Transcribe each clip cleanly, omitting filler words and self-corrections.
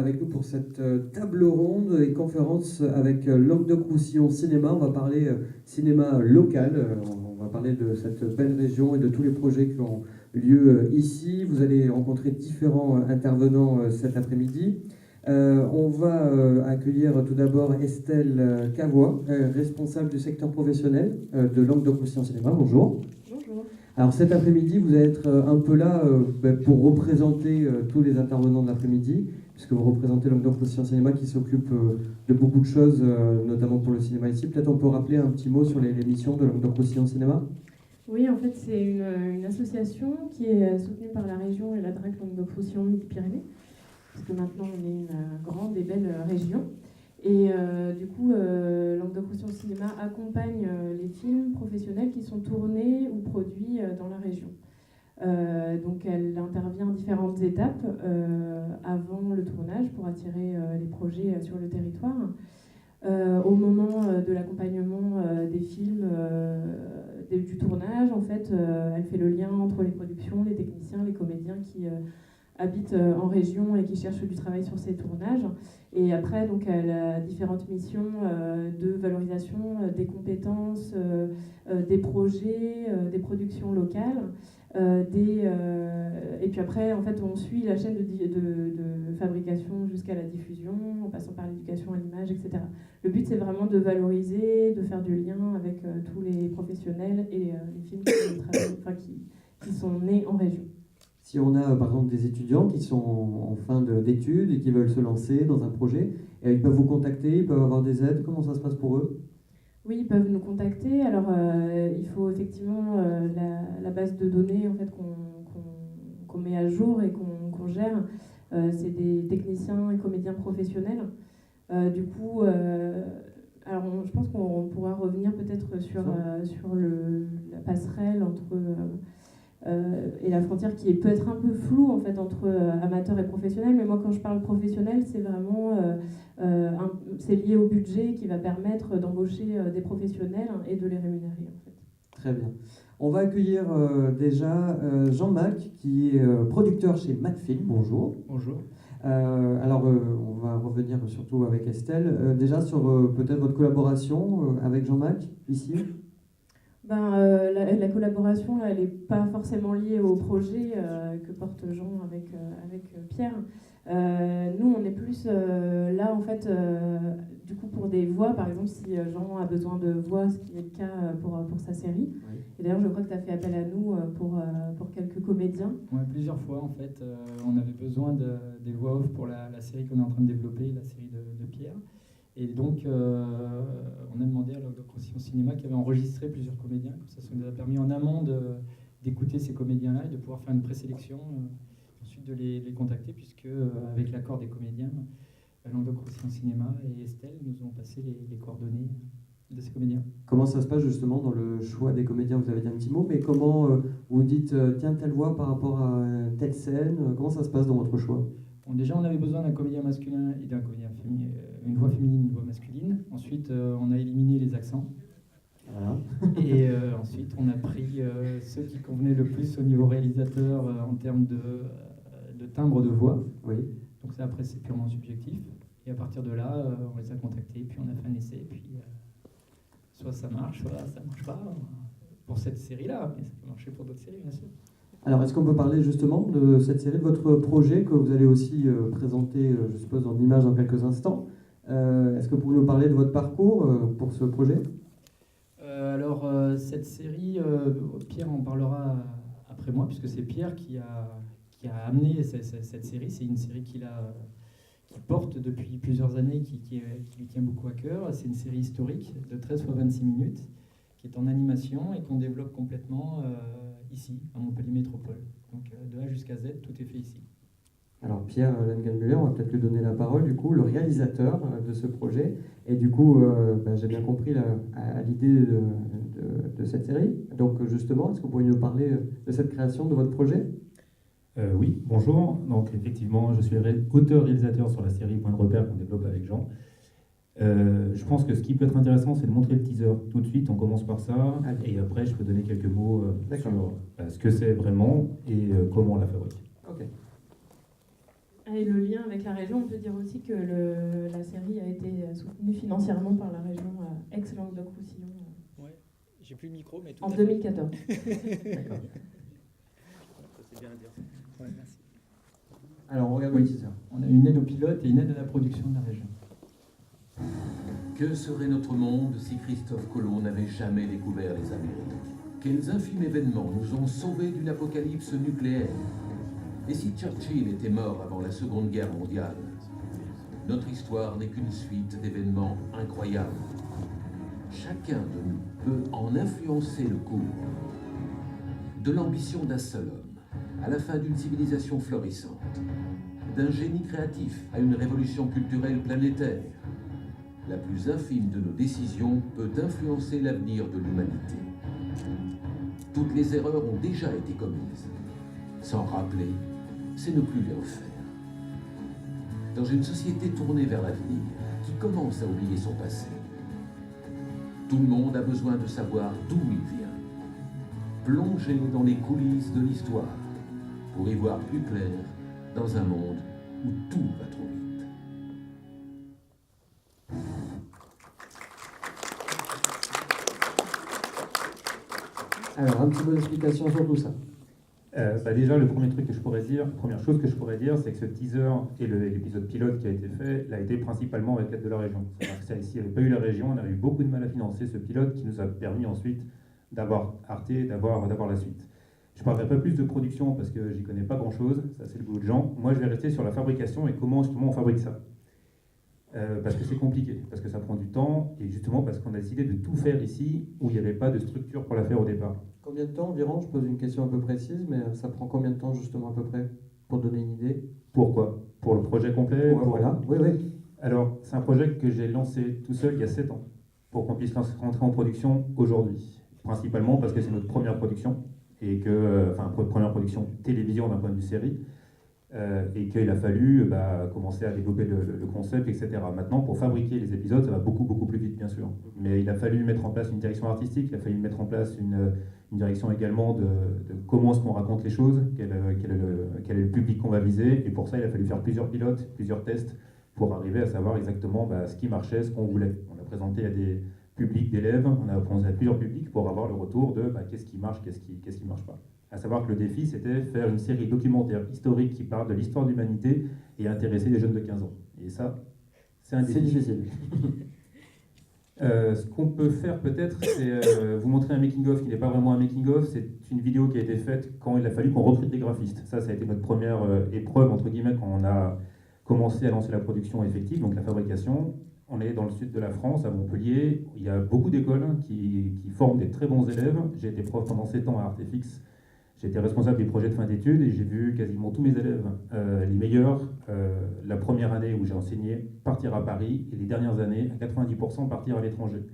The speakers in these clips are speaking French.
avec nous pour cette table ronde et conférence avec Languedoc-Roussillon Cinéma. On va parler cinéma local, on va parler de cette belle région et de tous les projets qui ont lieu ici. Vous allez rencontrer différents intervenants cet après-midi. On va accueillir tout d'abord Estelle Cavois, responsable du secteur professionnel de Languedoc-Roussillon Cinéma. Bonjour. Bonjour. Alors cet après-midi, vous allez être un peu là pour représenter tous les intervenants de l'après-midi, puisque vous représentez Languedoc-Roussillon Cinéma qui s'occupe de beaucoup de choses, notamment pour le cinéma ici. Peut-être on peut rappeler un petit mot sur les missions de Languedoc-Roussillon Cinéma ? Oui, en fait, c'est une association qui est soutenue par la région et la DRAC Languedoc-Roussillon Midi-Pyrénées, parce que maintenant on est une grande et belle région. Et du coup, Languedoc-Roussillon Cinéma accompagne les films professionnels qui sont tournés ou produits dans la région. Donc elle intervient à différentes étapes avant le tournage pour attirer les projets sur le territoire. Au moment de l'accompagnement des films, du tournage, en fait, elle fait le lien entre les productions, les techniciens, les comédiens qui habitent en région et qui cherchent du travail sur ces tournages. Et après, donc, elle a différentes missions de valorisation des compétences, des projets, des productions locales. Et puis après, en fait, on suit la chaîne de fabrication jusqu'à la diffusion, en passant par l'éducation à l'image, etc. Le but, c'est vraiment de valoriser, de faire du lien avec tous les professionnels et les films qui sont nés en région. Si on a par exemple des étudiants qui sont en fin d'études et qui veulent se lancer dans un projet, ils peuvent vous contacter, ils peuvent avoir des aides, comment ça se passe pour eux ? Oui, ils peuvent nous contacter. Alors, il faut effectivement la base de données en fait, qu'on met à jour et qu'on gère. C'est des techniciens et comédiens professionnels. Du coup, je pense qu'on pourra revenir peut-être sur la passerelle entre... et la frontière qui peut être un peu floue en fait, entre amateurs et professionnels. Mais moi, quand je parle professionnel, c'est vraiment c'est lié au budget qui va permettre d'embaucher des professionnels et de les rémunérer. En fait. Très bien. On va accueillir déjà Jean Mac, qui est producteur chez Macfilm. Bonjour. Bonjour. On va revenir surtout avec Estelle. Déjà sur peut-être votre collaboration avec Jean Mac, ici. La collaboration, là, elle n'est pas forcément liée au projet que porte Jean avec Pierre. Nous, on est plus là, en fait, du coup, pour des voix. Par exemple, si Jean a besoin de voix, ce qui est le cas pour sa série. Oui. Et d'ailleurs, je crois que tu as fait appel à nous pour quelques comédiens. Oui, plusieurs fois, en fait. On avait besoin des voix off pour la série qu'on est en train de développer, la série de Pierre. Et donc, on a demandé à Languedoc-Roussillon Cinéma qui avait enregistré plusieurs comédiens. Comme ça nous a permis en amont d'écouter ces comédiens-là et de pouvoir faire une présélection, ensuite de les contacter, puisque avec l'accord des comédiens, Languedoc-Roussillon Cinéma et Estelle nous ont passé les coordonnées de ces comédiens. Comment ça se passe justement dans le choix des comédiens ? Vous avez dit un petit mot, mais comment vous dites tiens, telle voix par rapport à telle scène ? Comment ça se passe dans votre choix ? Bon, déjà, on avait besoin d'un comédien masculin et d'un comédien féminin, une voix féminine, une voix masculine. Ensuite, on a éliminé les accents. Voilà. Et ensuite, on a pris ceux qui convenaient le plus au niveau réalisateur en termes de timbre de voix. Oui. Donc ça, après, c'est purement subjectif. Et à partir de là, on les a contactés, puis on a fait un essai. Puis soit ça marche, soit ça ne marche pas. Pour cette série-là, mais ça peut marcher pour d'autres séries, bien sûr. Alors, est-ce qu'on peut parler justement de cette série, de votre projet que vous allez aussi présenter, je suppose, en images dans quelques instants. Est-ce que vous pouvez nous parler de votre parcours pour ce projet ? Cette série, Pierre en parlera après moi, puisque c'est Pierre qui a amené cette série. C'est une série qu'il porte depuis plusieurs années, qui lui tient beaucoup à cœur. C'est une série historique de 13 x 26 minutes, qui est en animation et qu'on développe complètement ici, à Montpellier Métropole. Donc de A jusqu'à Z, tout est fait ici. Alors Pierre Lengenmuller, on va peut-être lui donner la parole, du coup, le réalisateur de ce projet. Et du coup, j'ai bien compris à l'idée de cette série. Donc justement, est-ce que vous pourriez nous parler de cette création de votre projet ? Oui, bonjour. Donc effectivement, je suis auteur-réalisateur sur la série Point de repère qu'on développe avec Jean. Je pense que ce qui peut être intéressant, c'est de montrer le teaser tout de suite. On commence par ça, et après, je peux donner quelques mots sur ce que c'est vraiment et comment on la fabrique. Ok. Et le lien avec la région, on peut dire aussi que la série a été soutenue financièrement par la région ex-Languedoc-Roussillon Ouais. J'ai plus le micro, mais tout en à fait. 2014. D'accord. C'est bien à dire. Ouais, merci. Alors, on regarde Oui. le teaser. On a une aide au pilote et une aide à la production de la région. Que serait notre monde si Christophe Colomb n'avait jamais découvert les Amériques? Quels infimes événements nous ont sauvés d'une apocalypse nucléaire? Et si Churchill était mort avant la Seconde Guerre mondiale? Notre histoire n'est qu'une suite d'événements incroyables. Chacun de nous peut en influencer le cours. De l'ambition d'un seul homme à la fin d'une civilisation florissante. D'un génie créatif à une révolution culturelle planétaire. La plus infime de nos décisions peut influencer l'avenir de l'humanité. Toutes les erreurs ont déjà été commises. S'en rappeler, c'est ne plus les refaire. Dans une société tournée vers l'avenir, qui commence à oublier son passé, tout le monde a besoin de savoir d'où il vient. Plonger dans les coulisses de l'histoire, pour y voir plus clair dans un monde où tout va trop vite. Alors, un petit peu d'explication sur tout ça. Déjà, le premier truc que je pourrais dire, la première chose que je pourrais dire, c'est que ce teaser et l'épisode pilote qui a été fait, l'a été principalement avec l'aide de la région. C'est-à-dire que s'il n'y avait pas eu la région, on aurait eu beaucoup de mal à financer ce pilote qui nous a permis ensuite d'avoir Arte, d'avoir la suite. Je ne parlerai pas plus de production parce que j'y connais pas grand-chose, ça c'est le boulot de gens. Moi, je vais rester sur la fabrication et comment justement on fabrique ça. Parce que c'est compliqué, parce que ça prend du temps, et justement parce qu'on a décidé de tout faire ici où il n'y avait pas de structure pour la faire au départ. Combien de temps environ? Je pose une question un peu précise, mais ça prend combien de temps justement à peu près pour donner une idée? Pourquoi? Pour le projet complet? Ouais, voilà, oui, oui. Alors, c'est un projet que j'ai lancé tout seul il y a 7 ans, pour qu'on puisse rentrer en production aujourd'hui. Principalement parce que c'est notre première production, et que, enfin, première production télévision d'un point de vue série, et qu'il a fallu commencer à développer le concept, etc. Maintenant, pour fabriquer les épisodes, ça va beaucoup, beaucoup plus vite, bien sûr. Mais il a fallu mettre en place une direction artistique, il a fallu mettre en place une direction également de comment est-ce qu'on raconte les choses, quel est le public qu'on va viser, et pour ça, il a fallu faire plusieurs pilotes, plusieurs tests, pour arriver à savoir exactement ce qui marchait, ce qu'on voulait. On a présenté à des publics d'élèves, on a présenté à plusieurs publics pour avoir le retour de qu'est-ce qui marche, qu'est-ce qui marche pas. À savoir que le défi, c'était faire une série documentaire historique qui parle de l'histoire de l'humanité et intéresser des jeunes de 15 ans. Et ça, c'est un défi. C'est difficile. Ce qu'on peut faire peut-être, c'est vous montrer un making-of qui n'est pas vraiment un making-of, c'est une vidéo qui a été faite quand il a fallu qu'on recrute des graphistes. Ça a été notre première épreuve, entre guillemets, quand on a commencé à lancer la production effective, donc la fabrication. On est dans le sud de la France, à Montpellier. Il y a beaucoup d'écoles qui forment des très bons élèves. J'ai été prof pendant 7 ans à Artefix. J'étais responsable des projets de fin d'études et j'ai vu quasiment tous mes élèves, les meilleurs, la première année où j'ai enseigné, partir à Paris, et les dernières années, à 90% partir à l'étranger.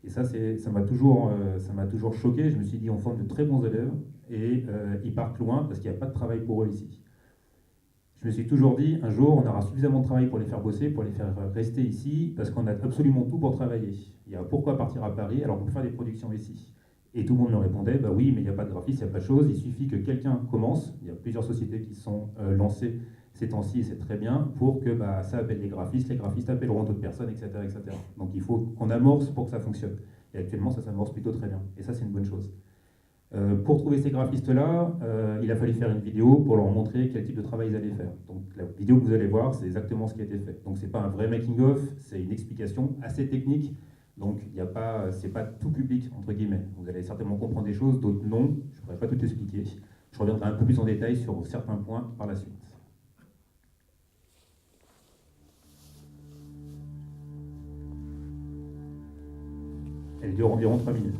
Et ça m'a toujours choqué. Je me suis dit, on forme de très bons élèves et ils partent loin parce qu'il n'y a pas de travail pour eux ici. Je me suis toujours dit, un jour, on aura suffisamment de travail pour les faire bosser, pour les faire rester ici, parce qu'on a absolument tout pour travailler. Il y a pourquoi partir à Paris alors qu'on peut faire des productions ici? Et tout le monde me répondait, oui, mais il n'y a pas de graphiste, il n'y a pas de chose, il suffit que quelqu'un commence. Il y a plusieurs sociétés qui sont lancées ces temps-ci, et c'est très bien, pour que ça appelle les graphistes appelleront d'autres personnes, etc., etc. Donc il faut qu'on amorce pour que ça fonctionne. Et actuellement, ça s'amorce plutôt très bien. Et ça, c'est une bonne chose. Pour trouver ces graphistes-là, il a fallu faire une vidéo pour leur montrer quel type de travail ils allaient faire. Donc la vidéo que vous allez voir, c'est exactement ce qui a été fait. Donc c'est pas un vrai making-of, c'est une explication assez technique. Donc c'est pas tout public, entre guillemets. Vous allez certainement comprendre des choses, d'autres non. Je ne pourrais pas tout expliquer. Je reviendrai un peu plus en détail sur certains points par la suite. Elle dure environ 3 minutes.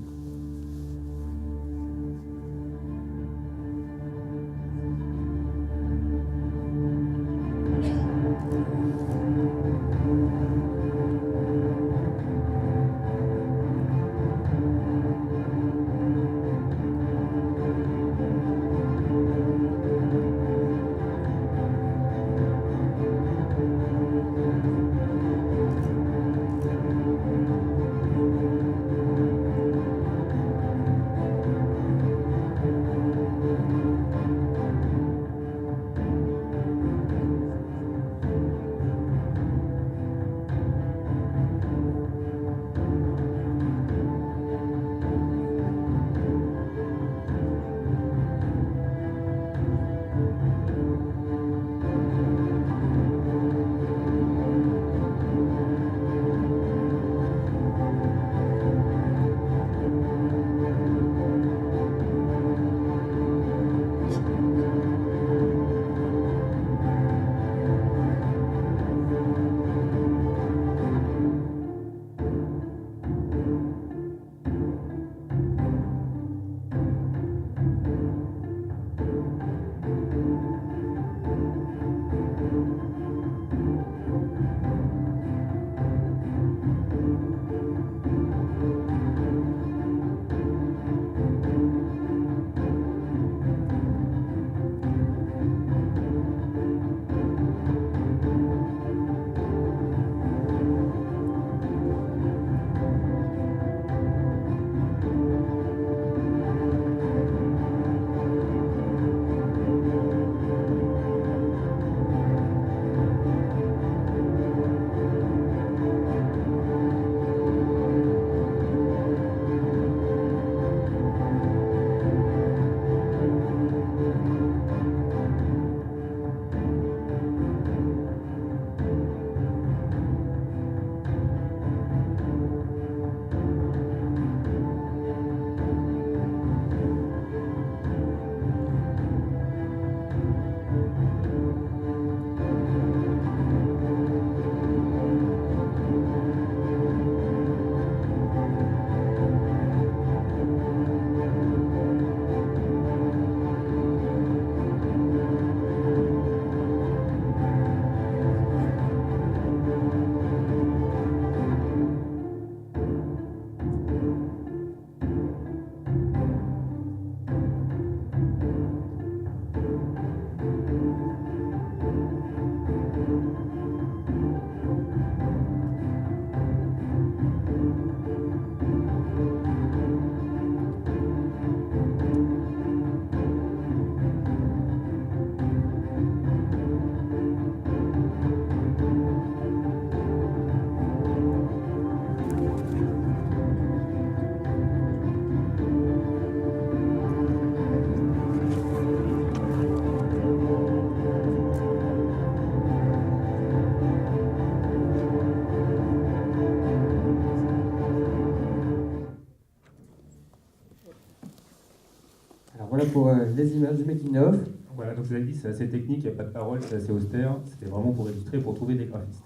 pour les images du making-of. Voilà, donc je vous l'ai dit, c'est assez technique, il n'y a pas de parole, c'est assez austère. C'était vraiment pour illustrer, pour trouver des graphistes.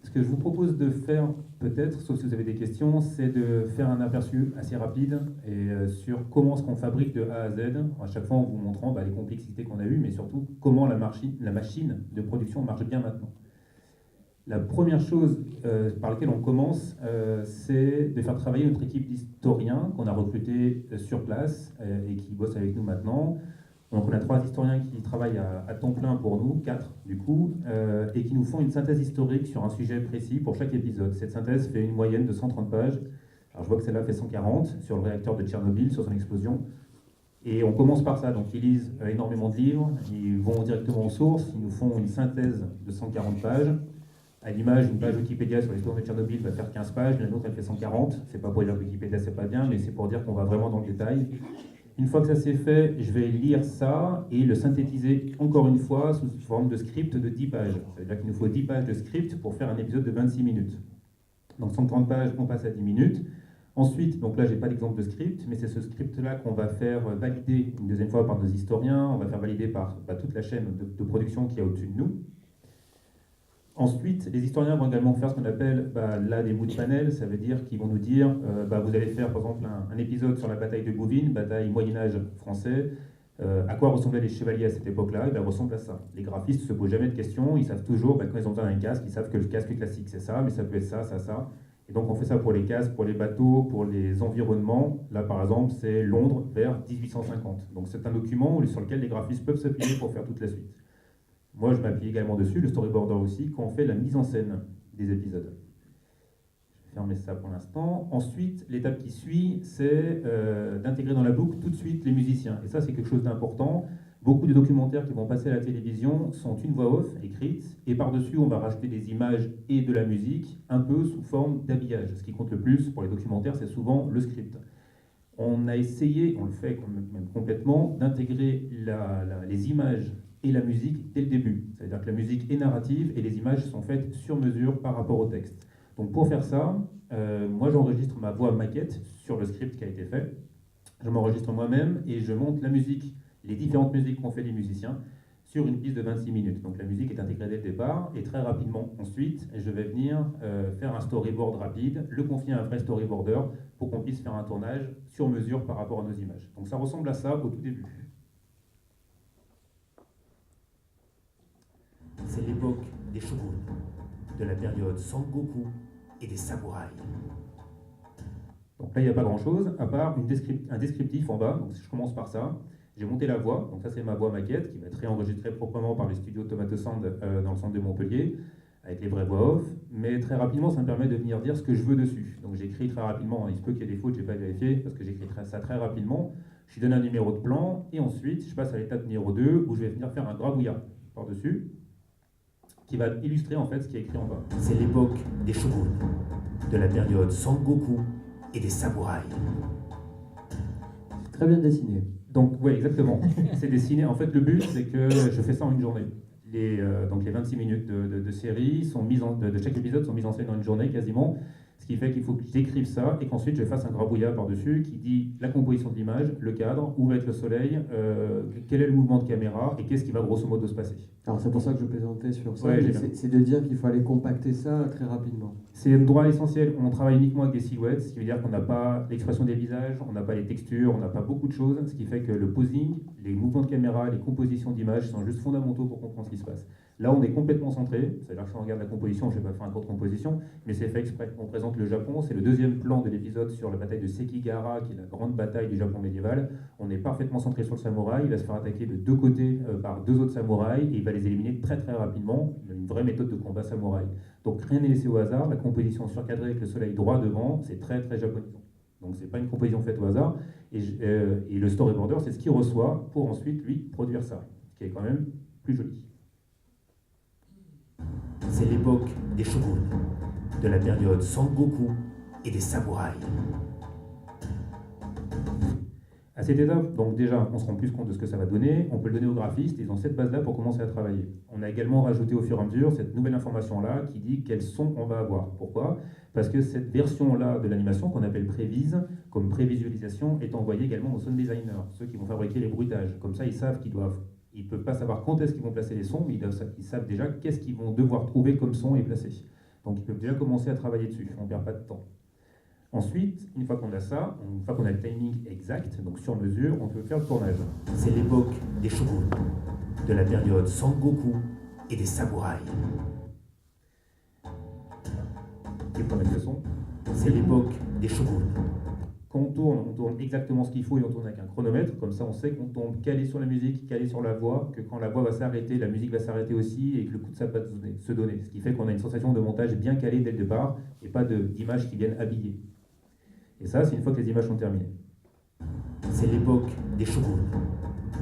Ce que je vous propose de faire, peut-être, sauf si vous avez des questions, c'est de faire un aperçu assez rapide et sur comment est-ce qu'on fabrique de A à Z, à chaque fois en vous montrant les complexités qu'on a eues, mais surtout comment la machine de production marche bien maintenant. La première chose par laquelle on commence, c'est de faire travailler notre équipe d'historiens qu'on a recrutés sur place et qui bossent avec nous maintenant. Donc on a 3 historiens qui travaillent à temps plein pour nous, 4 du coup, et qui nous font une synthèse historique sur un sujet précis pour chaque épisode. Cette synthèse fait une moyenne de 130 pages. Alors je vois que celle-là fait 140 sur le réacteur de Tchernobyl, sur son explosion. Et on commence par ça, donc ils lisent énormément de livres, ils vont directement aux sources, ils nous font une synthèse de 140 pages. À l'image, une page Wikipédia sur l'histoire de Tchernobyl va faire 15 pages, la nôtre elle fait 140. C'est pas pour dire que Wikipédia c'est pas bien, mais c'est pour dire qu'on va vraiment dans le détail. Une fois que ça c'est fait, je vais lire ça et le synthétiser encore une fois sous forme de script de 10 pages. C'est-à-dire qu'il nous faut 10 pages de script pour faire un épisode de 26 minutes. Donc 130 pages, on passe à 10 minutes. Ensuite, donc là j'ai pas d'exemple de script, mais c'est ce script-là qu'on va faire valider une deuxième fois par nos historiens, on va faire valider par toute la chaîne de production qui est au-dessus de nous. Ensuite, les historiens vont également faire ce qu'on appelle des mood panels, ça veut dire qu'ils vont nous dire, vous allez faire par exemple un épisode sur la bataille de Bouvines, bataille Moyen-Âge français, à quoi ressemblaient les chevaliers à cette époque-là? Ils ressemblent à ça. Les graphistes ne se posent jamais de questions, ils savent toujours, quand ils ont besoin d'un casque, ils savent que le casque classique c'est ça, mais ça peut être ça, ça, ça. Et donc on fait ça pour les casques, pour les bateaux, pour les environnements. Là par exemple, c'est Londres vers 1850. Donc c'est un document sur lequel les graphistes peuvent s'appuyer pour faire toute la suite. Moi, je m'appuie également dessus, le storyboarder aussi, quand on fait la mise en scène des épisodes. Je vais fermer ça pour l'instant. Ensuite, l'étape qui suit, c'est d'intégrer dans la boucle tout de suite les musiciens. Et ça, c'est quelque chose d'important. Beaucoup de documentaires qui vont passer à la télévision sont une voix off écrite, et par-dessus, on va rajouter des images et de la musique, un peu sous forme d'habillage. Ce qui compte le plus pour les documentaires, c'est souvent le script. On a essayé, on le fait même complètement, d'intégrer les images et la musique dès le début. C'est-à-dire que la musique est narrative et les images sont faites sur mesure par rapport au texte. Donc pour faire ça, moi j'enregistre ma voix maquette sur le script qui a été fait. Je m'enregistre moi-même et je monte la musique, les différentes musiques qu'ont fait les musiciens, sur une piste de 26 minutes. Donc la musique est intégrée dès le départ et très rapidement ensuite, je vais venir faire un storyboard rapide, le confier à un vrai storyboarder pour qu'on puisse faire un tournage sur mesure par rapport à nos images. Donc ça ressemble à ça au tout début. C'est l'époque des shoguns, de la période Sengoku et des samouraïs. Donc là, il n'y a pas grand-chose, à part un descriptif en bas. Donc si je commence par ça, j'ai monté la voix. Donc ça, c'est ma voix maquette qui va être réenregistrée proprement par les studios Tomato Sound dans le centre de Montpellier, avec les vraies voix off. Mais très rapidement, ça me permet de venir dire ce que je veux dessus. Donc j'écris très rapidement. Il se peut qu'il y ait des fautes, je n'ai pas vérifié, parce que j'écris ça très rapidement. Je lui donne un numéro de plan, et ensuite, je passe à l'étape numéro 2, où je vais venir faire un grabouillat par-dessus, qui va illustrer en fait ce qui est écrit en bas. C'est l'époque des shoguns, de la période Sengoku et des samouraïs. Très bien dessiné. Donc oui, exactement. C'est dessiné. En fait, le but, c'est que je fais ça en une journée. Donc les 26 minutes de série de chaque épisode sont mises en scène en une journée quasiment. Ce qui fait qu'il faut que j'écrive ça et qu'ensuite je fasse un grabouillat par-dessus qui dit la composition de l'image, le cadre, où va être le soleil, quel est le mouvement de caméra et qu'est-ce qui va grosso modo se passer. Alors c'est pour ça que je plaisantais sur ça, Ouais, c'est de dire qu'il fallait compacter ça très rapidement. C'est un droit essentiel. On travaille uniquement avec des silhouettes, ce qui veut dire qu'on n'a pas l'expression des visages, on n'a pas les textures, on n'a pas beaucoup de choses, ce qui fait que le posing, les mouvements de caméra, les compositions d'images sont juste fondamentaux pour comprendre ce qui se passe. Là, on est complètement centré, c'est-à-dire que si on regarde la composition, je ne vais pas faire un cours de composition, mais c'est fait exprès. On présente le Japon, c'est le deuxième plan de l'épisode sur la bataille de Sekigahara, qui est la grande bataille du Japon médiéval. On est parfaitement centré sur le samouraï, il va se faire attaquer de deux côtés par deux autres samouraïs, et il va les éliminer très très rapidement. Il a une vraie méthode de combat samouraï. Donc rien n'est laissé au hasard, la composition surcadrée avec le soleil droit devant, c'est très très japonisant. Donc c'est pas une composition faite au hasard, et le storyboarder, c'est ce qu'il reçoit pour ensuite, lui, produire ça, ce qui est quand même plus joli. C'est l'époque des shoguns, de la période Sengoku et des samouraïs. À cette étape, donc déjà, on se rend plus compte de ce que ça va donner, on peut le donner aux graphistes, ils ont cette base-là pour commencer à travailler. On a également rajouté au fur et à mesure cette nouvelle information-là qui dit quels sons on va avoir. Pourquoi? Parce que cette version-là de l'animation, qu'on appelle prévise, comme prévisualisation, est envoyée également aux sound designers, ceux qui vont fabriquer les bruitages. Comme ça, ils savent ils ne peuvent pas savoir quand est-ce qu'ils vont placer les sons, mais ils savent déjà qu'est-ce qu'ils vont devoir trouver comme son et placer. Donc ils peuvent déjà commencer à travailler dessus, on ne perd pas de temps. Ensuite, une fois qu'on a ça, une fois qu'on a le timing exact, donc sur mesure, on peut faire le tournage. C'est l'époque des shoguns, de la période Sengoku et des samouraïs. Et pour mettre le son, C'est l'époque des shoguns. quand on tourne exactement ce qu'il faut et on tourne avec un chronomètre, comme ça on sait qu'on tombe calé sur la musique, calé sur la voix, que quand la voix va s'arrêter, la musique va s'arrêter aussi et que le coup de ça va se donner. Ce qui fait qu'on a une sensation de montage bien calé dès le départ et pas d'images qui viennent habiller. Et ça, c'est une fois que les images sont terminées. C'est l'époque des shoguns,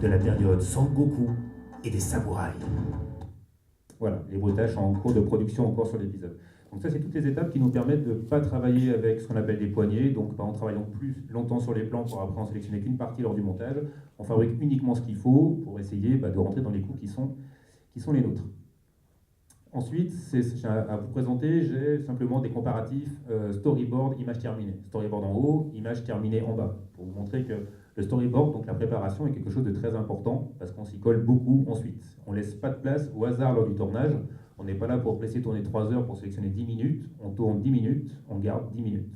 de la période Sengoku et des samouraïs. Voilà, les bruitages sont en cours de production encore sur l'épisode. Donc ça, c'est toutes les étapes qui nous permettent de ne pas travailler avec ce qu'on appelle des poignées, donc pas en travaillant plus longtemps sur les plans pour après en sélectionner qu'une partie lors du montage. On fabrique uniquement ce qu'il faut pour essayer de rentrer dans les coûts qui sont les nôtres. Ensuite, à vous présenter, j'ai simplement des comparatifs storyboard, image terminée. Storyboard en haut, image terminée en bas, pour vous montrer que le storyboard, donc la préparation, est quelque chose de très important parce qu'on s'y colle beaucoup ensuite. On ne laisse pas de place au hasard lors du tournage. On n'est pas là pour laisser tourner 3 heures pour sélectionner 10 minutes. On tourne 10 minutes, on garde 10 minutes.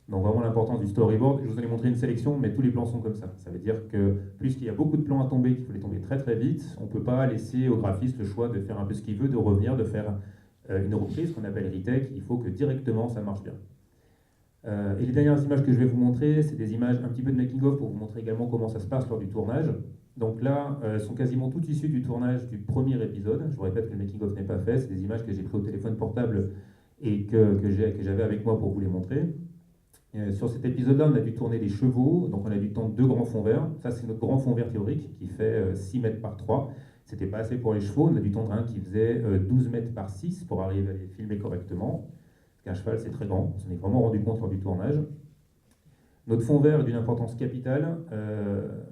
Donc vraiment l'importance du storyboard. Je vous en ai montré une sélection, mais tous les plans sont comme ça. Ça veut dire que puisqu'il y a beaucoup de plans à tomber, qu'il faut les tomber très très vite, on ne peut pas laisser au graphiste le choix de faire un peu ce qu'il veut, de revenir, de faire une reprise qu'on appelle retake. Il faut que directement ça marche bien. Et les dernières images que je vais vous montrer, c'est des images un petit peu de making-of pour vous montrer également comment ça se passe lors du tournage. Donc là, elles sont quasiment toutes issues du tournage du premier épisode. Je vous répète que le making-of n'est pas fait, c'est des images que j'ai prises au téléphone portable et que j'avais avec moi pour vous les montrer. Sur cet épisode-là, on a dû tourner des chevaux, donc on a dû tendre 2 grands fonds verts. Ça, c'est notre grand fond vert théorique qui fait 6 mètres par 3. C'était pas assez pour les chevaux, on a dû tendre un qui faisait 12 mètres par 6 pour arriver à les filmer correctement. Parce qu'un cheval, c'est très grand, on s'en est vraiment rendu compte lors du tournage. Notre fond vert est d'une importance capitale.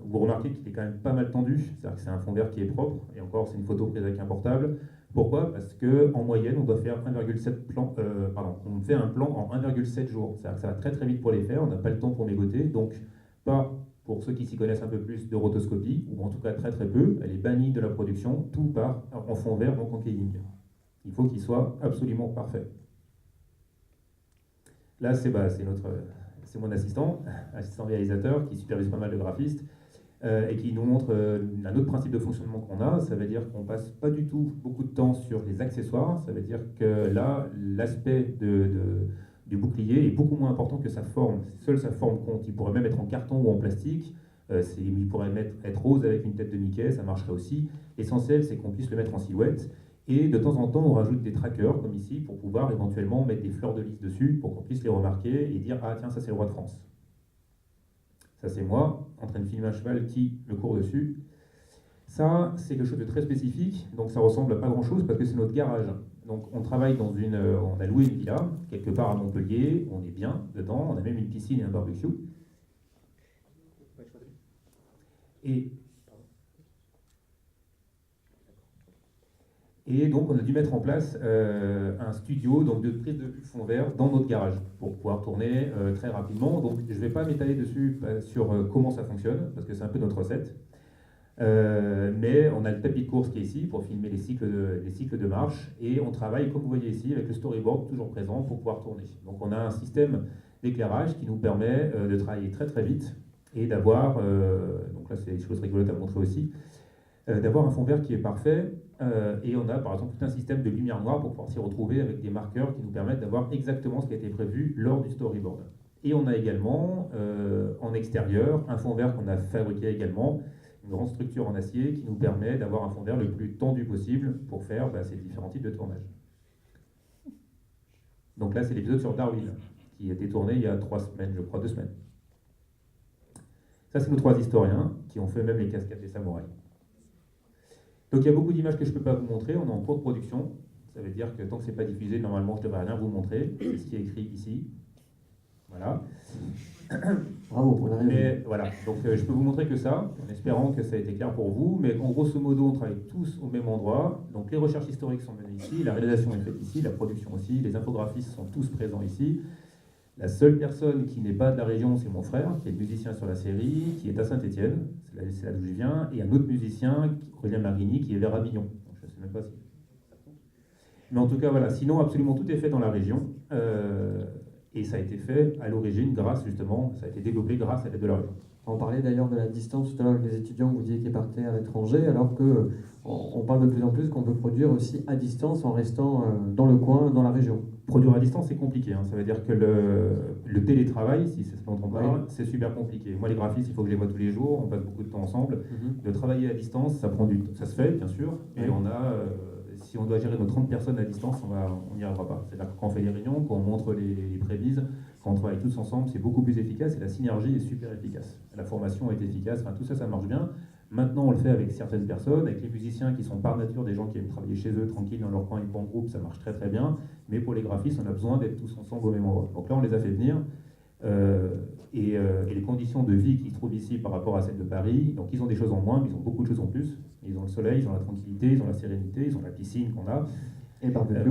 Vous remarquez qu'il est quand même pas mal tendu, c'est-à-dire que c'est un fond vert qui est propre, et encore, c'est une photo prise avec un portable. Pourquoi? Parce qu'en moyenne, on doit faire 1,7 plan, on fait un plan en 1,7 jours. C'est-à-dire que ça va très très vite pour les faire, on n'a pas le temps pour mégoter, donc pas pour ceux qui s'y connaissent un peu plus de rotoscopie, ou en tout cas très très peu, elle est bannie de la production, tout part en fond vert, donc en keying. Il faut qu'il soit absolument parfait. Là, c'est mon assistant réalisateur, qui supervise pas mal de graphistes, et qui nous montre un autre principe de fonctionnement qu'on a. Ça veut dire qu'on passe pas du tout beaucoup de temps sur les accessoires. Ça veut dire que là, l'aspect du bouclier est beaucoup moins important que sa forme. Seule sa forme compte. Il pourrait même être en carton ou en plastique. Il pourrait être rose avec une tête de Mickey, ça marcherait aussi. L'essentiel, c'est qu'on puisse le mettre en silhouette. Et de temps en temps, on rajoute des trackers, comme ici, pour pouvoir éventuellement mettre des fleurs de lys dessus, pour qu'on puisse les remarquer et dire « Ah tiens, ça c'est le roi de France ». Ça c'est moi, en train de filmer un cheval qui me court dessus. Ça, c'est quelque chose de très spécifique, donc ça ressemble à pas grand-chose parce que c'est notre garage. Donc on travaille on a loué une villa, quelque part à Montpellier, on est bien dedans, on a même une piscine et un barbecue. Et donc on a dû mettre en place un studio donc de prise de fond vert dans notre garage pour pouvoir tourner très rapidement. Donc je ne vais pas m'étaler dessus sur comment ça fonctionne, parce que c'est un peu notre recette. Mais on a le tapis de course qui est ici pour filmer les cycles de marche, et on travaille, comme vous voyez ici, avec le storyboard toujours présent pour pouvoir tourner. Donc on a un système d'éclairage qui nous permet de travailler très très vite et d'avoir, donc là c'est des choses rigolotes à montrer aussi, d'avoir un fond vert qui est parfait, et on a par exemple tout un système de lumière noire pour pouvoir s'y retrouver avec des marqueurs qui nous permettent d'avoir exactement ce qui a été prévu lors du storyboard. Et on a également en extérieur un fond vert qu'on a fabriqué également, une grande structure en acier qui nous permet d'avoir un fond vert le plus tendu possible pour faire ces différents types de tournage. Donc là c'est l'épisode sur Darwin qui a été tourné il y a 3 semaines, je crois 2 semaines. Ça c'est nos 3 historiens qui ont fait même les cascades des samouraïs. Donc il y a beaucoup d'images que je ne peux pas vous montrer, on est en cours de production. Ça veut dire que tant que c'est pas diffusé, normalement, je devrais rien vous montrer. C'est ce qui est écrit ici. Voilà. Bravo, on arrive. Mais voilà, donc je peux vous montrer que ça, en espérant que ça a été clair pour vous. Mais en grosso modo, on travaille tous au même endroit. Donc les recherches historiques sont menées ici, la réalisation est faite ici, la production aussi, les infographistes sont tous présents ici. La seule personne qui n'est pas de la région, c'est mon frère, qui est musicien sur la série, qui est à Saint-Étienne, c'est là d'où je viens, et un autre musicien, Aurélien Marigny, qui est vers Avignon. Donc, je ne sais même pas si ça compte. Mais en tout cas, voilà, sinon, absolument tout est fait dans la région. Et ça a été fait à l'origine grâce, justement, ça a été développé grâce à l'aide de la région. On parlait d'ailleurs de la distance tout à l'heure avec les étudiants, vous disiez qu'ils partaient à l'étranger, alors que on parle de plus en plus qu'on peut produire aussi à distance en restant dans le coin, dans la région. Produire à distance, c'est compliqué. Hein. Ça veut dire que le télétravail, si c'est ce dont on parle, c'est super compliqué. Moi, les graphistes, il faut que je les vois tous les jours, on passe beaucoup de temps ensemble. De travailler à distance, ça prend du temps. Ça se fait, bien sûr, mais on a... si on doit gérer nos 30 personnes à distance, on n'y arrivera pas. C'est-à-dire que quand on fait des réunions, quand on montre les prévises, quand on travaille tous ensemble, c'est beaucoup plus efficace et la synergie est super efficace. La formation est efficace, enfin, tout ça, ça marche bien. Maintenant, on le fait avec certaines personnes, avec les musiciens qui sont par nature des gens qui aiment travailler chez eux, tranquilles, dans leur coin, et pas en groupe, ça marche très très bien. Mais pour les graphistes, on a besoin d'être tous ensemble au même endroit. Donc là, on les a fait venir. Et les conditions de vie qu'ils trouvent ici par rapport à celles de Paris, donc ils ont des choses en moins, mais ils ont beaucoup de choses en plus. Ils ont le soleil, ils ont la tranquillité, ils ont la sérénité, ils ont la piscine qu'on a. Et le barbecue.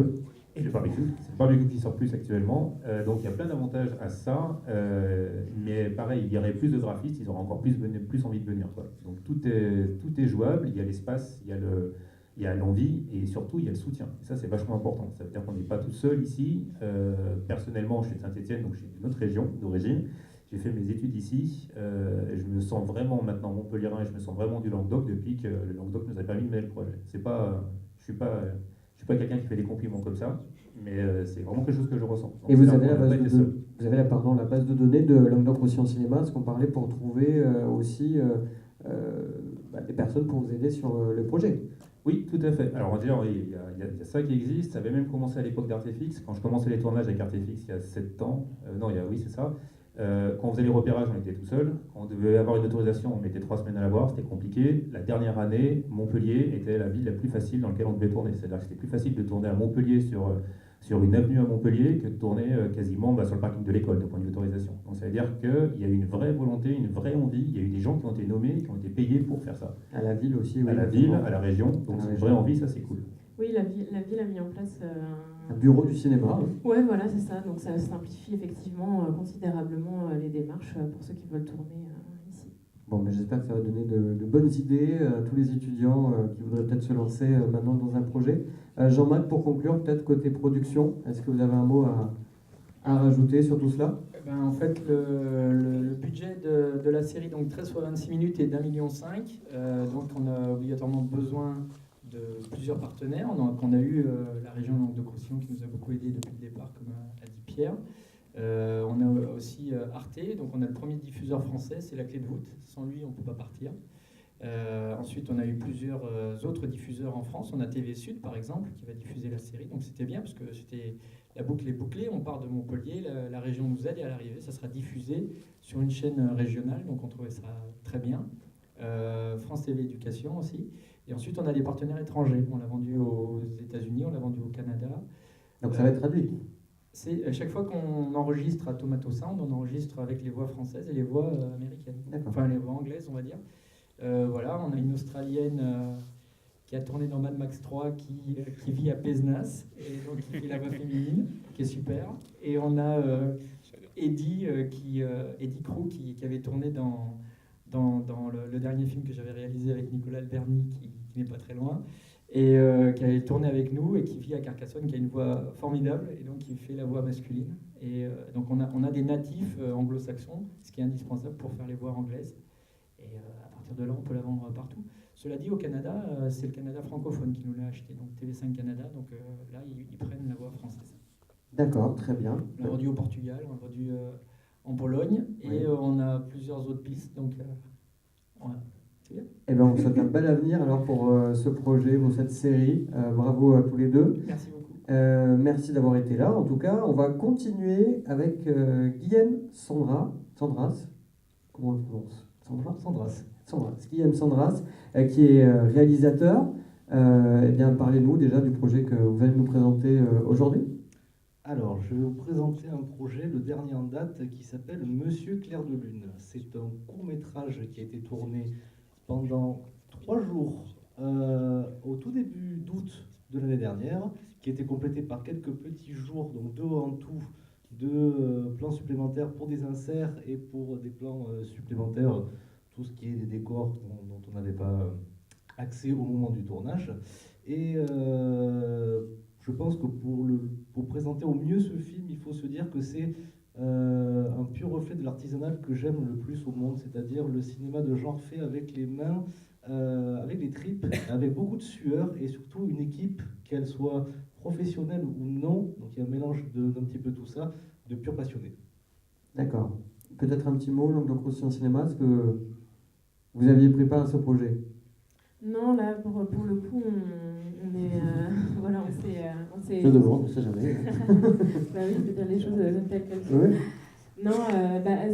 Et le barbecue. C'est le barbecue qui sort plus actuellement. Donc il y a plein d'avantages à ça. Mais pareil, il y aurait plus de graphistes, ils auraient encore plus envie de venir, quoi. Donc tout est jouable, il y a l'espace, il y a l'envie et surtout il y a le soutien. Et ça, c'est vachement important. Ça veut dire qu'on n'est pas tout seul ici. Personnellement, je suis de Saint-Étienne, donc je suis d'une autre région d'origine. J'ai fait mes études ici. Je me sens vraiment maintenant montpelliérain et je me sens vraiment du Languedoc depuis que le Languedoc nous a permis de mener le projet. C'est pas, je suis pas quelqu'un qui fait des compliments comme ça, mais c'est vraiment quelque chose que je ressens. Donc et vous avez, la base de données de Languedoc-Roussillon Cinéma, ce qu'on parlait pour trouver aussi des personnes pour vous aider sur le projet. Oui, tout à fait. Alors, il y a ça qui existe. Ça avait même commencé à l'époque d'Artefix. Quand je commençais les tournages avec Artefix il y a 7 ans, oui, c'est ça. Quand on faisait les repérages, on était tout seul. Quand on devait avoir une autorisation, on mettait 3 semaines à l'avoir, c'était compliqué. La dernière année, Montpellier était la ville la plus facile dans laquelle on devait tourner. C'est-à-dire que c'était plus facile de tourner à Montpellier sur une avenue à Montpellier que de tourner quasiment sur le parking de l'école, de point de vue autorisation. Donc ça veut dire qu'il y a eu une vraie volonté, une vraie envie. Il y a eu des gens qui ont été nommés, qui ont été payés pour faire ça. À la ville aussi, oui. À la ville, à la région. Donc c'est une vraie envie, ça c'est cool. Oui, la ville a mis en place un bureau du cinéma. Oui, voilà, c'est ça. Donc ça simplifie effectivement considérablement les démarches pour ceux qui veulent tourner ici. Bon, mais j'espère que ça va donner de bonnes idées à tous les étudiants qui voudraient peut-être se lancer maintenant dans un projet. Jean-Marc, pour conclure, peut-être côté production, est-ce que vous avez un mot à rajouter sur tout cela? En fait, le budget de la série, donc 13 fois 26 minutes, est d'1,5 million. Donc on a obligatoirement besoin de plusieurs partenaires. On a eu la région Languedoc-Roussillon qui nous a beaucoup aidé depuis le départ, comme a dit Pierre. On a aussi Arte, donc on a le premier diffuseur français, c'est la clé de voûte. Sans lui, on ne peut pas partir. Ensuite, on a eu plusieurs autres diffuseurs en France. On a TV Sud, par exemple, qui va diffuser la série. Donc c'était bien parce que la boucle est bouclée. On part de Montpellier, la région nous aide et à l'arrivée, ça sera diffusé sur une chaîne régionale. Donc on trouvait ça très bien. France TV Éducation aussi. Et ensuite, on a des partenaires étrangers. On l'a vendu aux États-Unis, on l'a vendu au Canada. Donc ça va être traduit. C'est à chaque fois qu'on enregistre à Tomato Sound, on enregistre avec les voix françaises et les voix américaines. Enfin, les voix anglaises, on va dire. Voilà, on a une Australienne qui a tourné dans Mad Max 3 qui vit à Pézenas et donc qui fait la voix féminine, qui est super. Et on a Eddie Crew qui avait tourné dans le dernier film que j'avais réalisé avec Nicolas Alberni, qui n'est pas très loin, et qui avait tourné avec nous et qui vit à Carcassonne, qui a une voix formidable et donc qui fait la voix masculine. Et donc on a des natifs anglo-saxons, ce qui est indispensable pour faire les voix anglaises. Et à partir de là, on peut la vendre partout. Cela dit, au Canada, c'est le Canada francophone qui nous l'a acheté, donc TV5 Canada. Donc là, ils prennent la voix française. D'accord, très bien. On l'a vendu au Portugal, on l'a vendu en Pologne, et on a plusieurs autres pistes. Donc voilà, c'est bien. Eh bien, on souhaite un bel avenir alors pour ce projet, pour cette série. Bravo à tous les deux. Merci beaucoup. Merci d'avoir été là. En tout cas, on va continuer avec Guillaume Sandras. Comment on le prononce? Sandras, Guillaume Sandras, qui est réalisateur. Eh bien, parlez-nous déjà du projet que vous allez nous présenter aujourd'hui. Alors, je vais vous présenter un projet, le dernier en date, qui s'appelle Monsieur Clair de Lune. C'est un court-métrage qui a été tourné pendant 3 jours au tout début d'août de l'année dernière, qui a été complété par quelques petits jours, donc 2 en tout, de plans supplémentaires pour des inserts et pour des plans supplémentaires, tout ce qui est des décors dont on n'avait pas accès au moment du tournage. Et je pense que pour présenter au mieux ce film, il faut se dire que c'est un pur reflet de l'artisanal que j'aime le plus au monde, c'est-à-dire le cinéma de genre fait avec les mains, avec les tripes, avec beaucoup de sueur et surtout une équipe, qu'elle soit professionnelle ou non, donc il y a un mélange d'un petit peu tout ça, de purs passionnés. D'accord. Peut-être un petit mot, Languedoc-Roussillon Cinéma, ce que vous aviez préparé ce projet. Non, là, pour le coup, on est... voilà, on s'est... Je demande, on ne sait jamais. Bah oui, je peux dire les choses telles qu'elles sont. Oui. Non,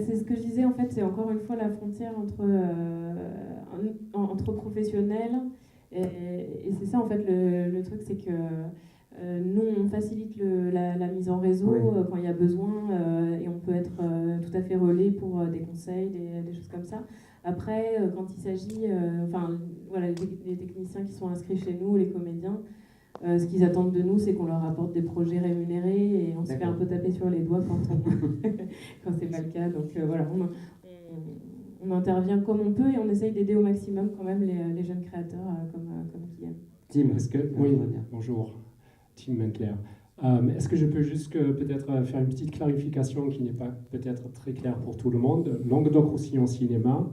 c'est ce que je disais, en fait, c'est encore une fois la frontière entre professionnels. Et c'est ça, en fait, le truc, c'est que nous, on facilite la mise en réseau Oui. quand il y a besoin et on peut être tout à fait relais pour des conseils, des choses comme ça. Après, quand il s'agit, voilà, les techniciens qui sont inscrits chez nous, les comédiens, ce qu'ils attendent de nous, c'est qu'on leur apporte des projets rémunérés et on se fait un peu taper sur les doigts quand c'est pas le cas. Donc voilà, on intervient comme on peut et on essaye d'aider au maximum quand même les jeunes créateurs comme Guillaume. Tim, Oui, bonjour, Tim Menkler. Est-ce que je peux juste peut-être faire une petite clarification qui n'est pas peut-être très claire pour tout le monde? Languedoc-Roussillon Cinéma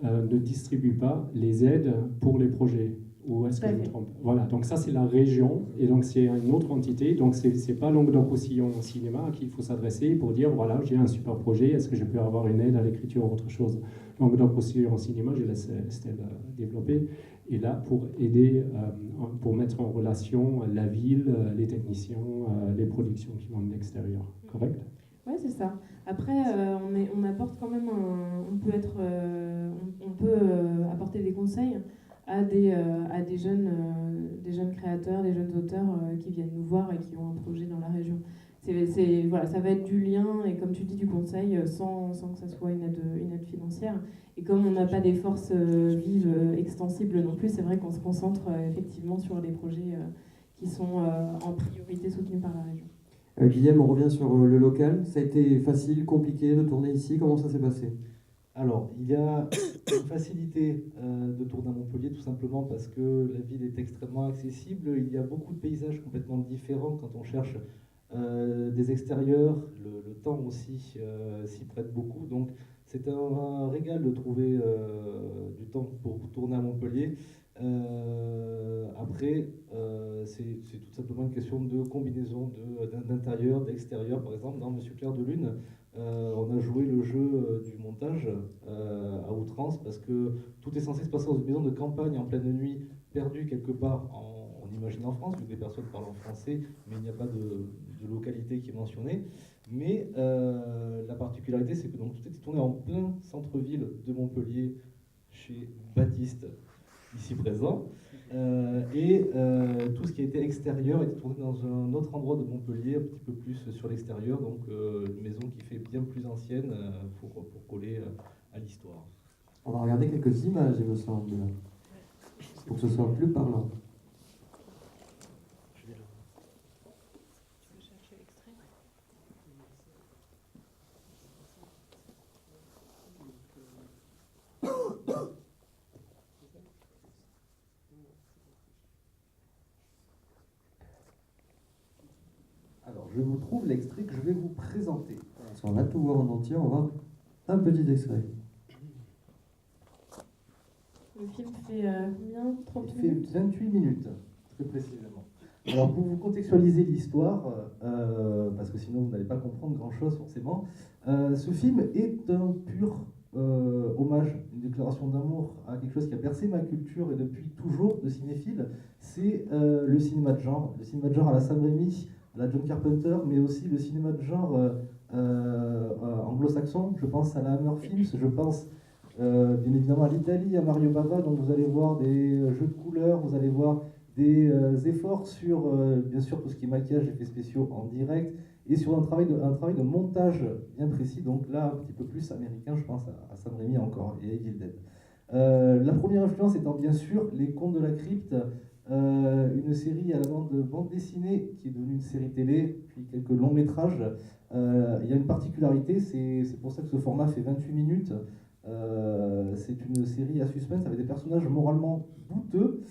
ne distribue pas les aides pour les projets. Ou est-ce que je me trompe? Voilà, donc ça c'est la région, et donc c'est une autre entité, donc c'est pas Languedoc-Roussillon Cinéma à qui il faut s'adresser pour dire, voilà, j'ai un super projet, est-ce que je peux avoir une aide à l'écriture ou autre chose? Languedoc-Roussillon Cinéma, je laisse Estelle développer, est là pour aider, pour mettre en relation la ville, les techniciens, les productions qui vont de l'extérieur, correct? Oui, c'est ça. Après, on apporte quand même on peut apporter des conseils à des jeunes créateurs, des jeunes auteurs qui viennent nous voir et qui ont un projet dans la région. Voilà, ça va être du lien et comme tu dis du conseil sans que ça soit une aide financière. Et comme on n'a pas des forces vives extensibles non plus, c'est vrai qu'on se concentre effectivement sur les projets qui sont en priorité soutenus par la région. Guillaume, on revient sur le local. Ça a été facile, compliqué de tourner ici. Comment ça s'est passé? Alors, il y a une facilité de tourner à Montpellier, tout simplement parce que la ville est extrêmement accessible. Il y a beaucoup de paysages complètement différents quand on cherche des extérieurs. Le temps aussi s'y prête beaucoup. Donc, c'est un régal de trouver du temps pour tourner à Montpellier. Après, c'est tout simplement une question de combinaison d'intérieur, d'extérieur. Par exemple, dans Monsieur Clair de Lune, on a joué le jeu du montage à outrance parce que tout est censé se passer dans une maison de campagne en pleine nuit, perdue quelque part on imagine en France, vu que des personnes parlent en français, mais il n'y a pas de localité qui est mentionnée. Mais la particularité, c'est que donc, tout est tourné en plein centre-ville de Montpellier, chez Baptiste, ici présent. Tout ce qui a été extérieur était tourné dans un autre endroit de Montpellier, un petit peu plus sur l'extérieur, donc une maison qui fait bien plus ancienne pour coller à l'histoire. On va regarder quelques images, il me semble, pour que ce soit plus parlant. Alors, je vous trouve l'extrait que je vais vous présenter. On va tout voir en entier, on va voir un petit extrait. Le film fait combien? 30 Il minutes? fait 28 minutes, très précisément. Alors, pour vous contextualiser l'histoire, parce que sinon vous n'allez pas comprendre grand-chose forcément, ce film est un pur hommage, une déclaration d'amour à quelque chose qui a bercé ma culture et depuis toujours de cinéphile, c'est le cinéma de genre. Le cinéma de genre à la Sam Raimi, à la John Carpenter, mais aussi le cinéma de genre anglo-saxon. Je pense à la Hammer Films, je pense bien évidemment à l'Italie, à Mario Bava, donc vous allez voir des jeux de couleurs, vous allez voir des efforts sur, bien sûr, tout ce qui est maquillage, effets spéciaux en direct, et sur un travail de montage bien précis, donc là, un petit peu plus américain, je pense à Sam Raimi encore, et Evil Dead. La première influence étant bien sûr Les Contes de la Crypte, une série à la bande dessinée qui est devenue une série télé, puis quelques longs métrages. Il y a une particularité, c'est pour ça que ce format fait 28 minutes. C'est une série à suspense avec des personnages moralement douteux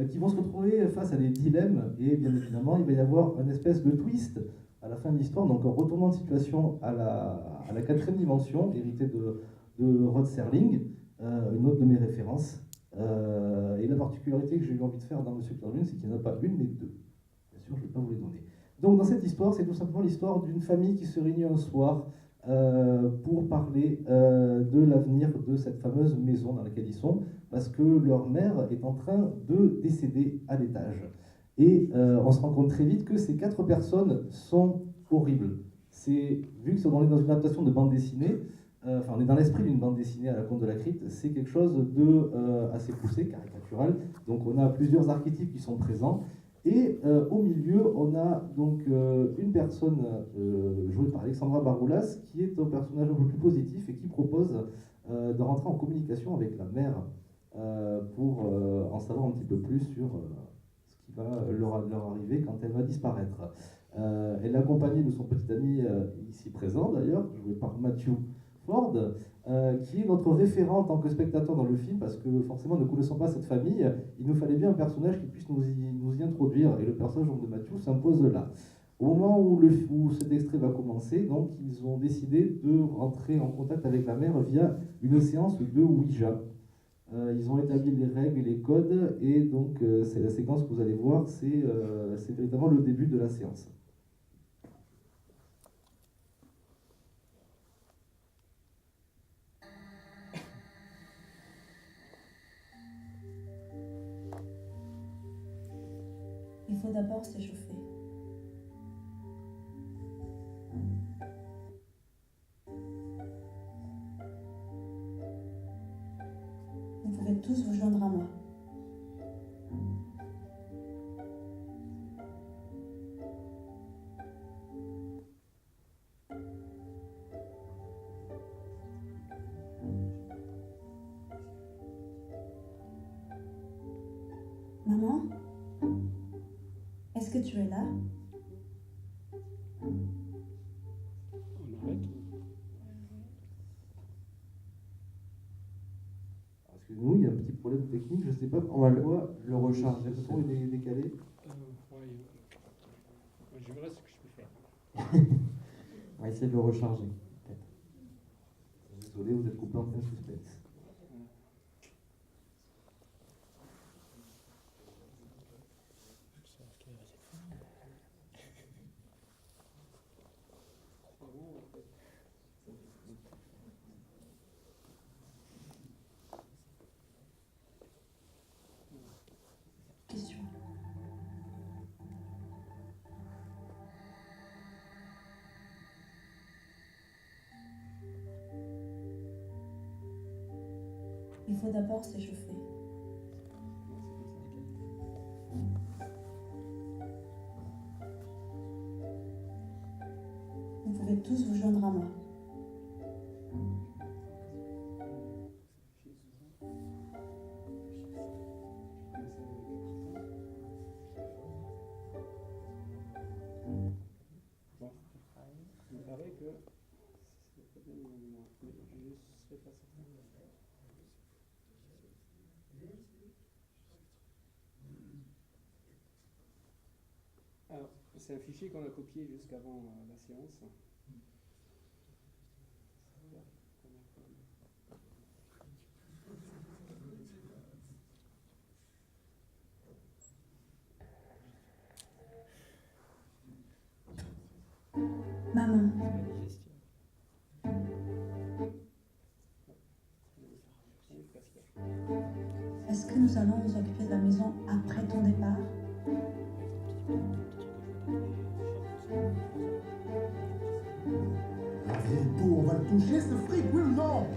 qui vont se retrouver face à des dilemmes, et bien évidemment il va y avoir une espèce de twist à la fin de l'histoire, donc un retournement de situation à la quatrième dimension, hérité de Rod Serling, une autre de mes références. Et la particularité que j'ai eu envie de faire dans Monsieur Clair de Lune, c'est qu'il n'y en a pas une mais deux. Bien sûr, je ne vais pas vous les donner. Donc dans cette histoire, c'est tout simplement l'histoire d'une famille qui se réunit un soir pour parler de l'avenir de cette fameuse maison dans laquelle ils sont, parce que leur mère est en train de décéder à l'étage. Et on se rend compte très vite que ces 4 personnes sont horribles. Vu que on est dans une adaptation de bande dessinée, enfin on est dans l'esprit d'une bande dessinée à la Conte de la Crypte, c'est quelque chose de assez poussé, caricatural. Donc on a plusieurs archétypes qui sont présents. Et au milieu, on a donc une personne jouée par Alexandra Baroulas, qui est un personnage un peu plus positif et qui propose de rentrer en communication avec la mère pour en savoir un petit peu plus sur ce qui va leur arriver quand elle va disparaître. Elle est accompagnée de son petit ami ici présent d'ailleurs, joué par Matthew Ford, qui est notre référent en tant que spectateur dans le film, parce que forcément, ne connaissant pas cette famille, il nous fallait bien un personnage qui puisse nous y introduire, et le personnage de Matthew s'impose là. Au moment où cet extrait va commencer, donc, ils ont décidé de rentrer en contact avec la mère via une séance de Ouija. Ils ont établi les règles et les codes, et donc c'est la séquence que vous allez voir, c'est véritablement le début de la séance. Il faut d'abord s'échauffer. Vous pouvez tous vous joindre à moi. Maman ? Est-ce que tu es là? On arrête. Excusez-nous, il y a un petit problème technique, je ne sais pas On va pourquoi le recharger. le son est décalé. Ouais, je verrai ce que je peux faire. On va essayer de le recharger. Désolé, vous êtes coupé en plein suspense. Question. Il faut d'abord s'échauffer. Vous pouvez tous vous joindre à moi. Bon, il me paraît que c'est pas bien de moi, mais je ne serai pas certain. Alors, c'est un fichier qu'on a copié jusqu'avant la séance. Maman, est-ce que nous allons nous occuper de la maison après ton départ? Bientôt, on va le toucher, ce fric, oui ou non?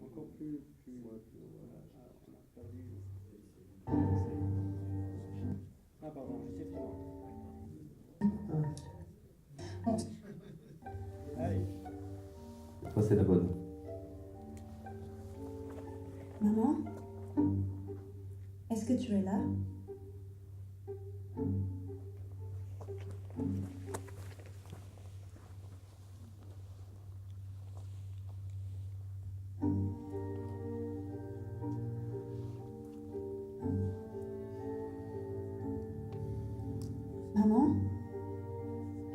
Encore plus Ça, c'est la bonne. Maman, est-ce que tu es là? Maman,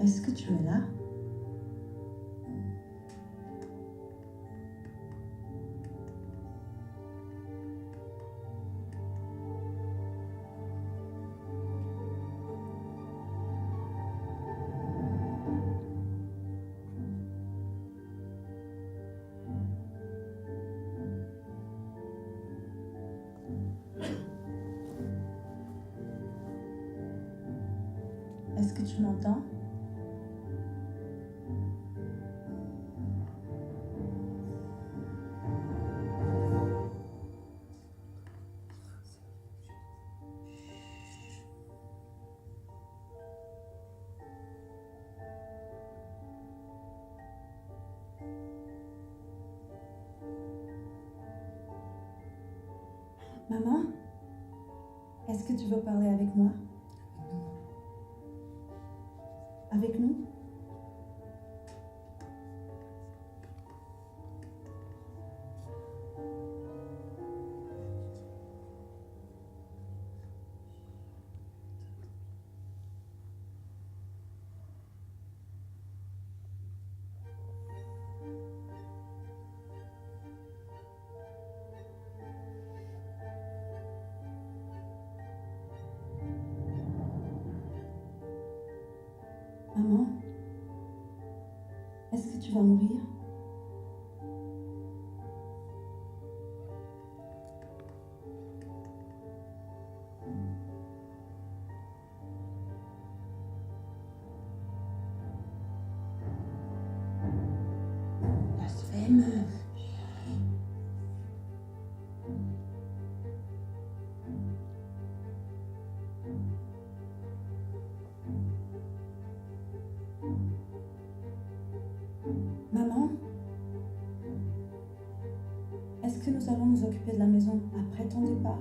est-ce que tu es là? Est-ce que tu m'entends? Maman, est-ce que tu veux parler avec moi? Avec nous? Maman, est-ce que tu vas mourir? Blasphème. Maman, est-ce que nous allons nous occuper de la maison après ton départ?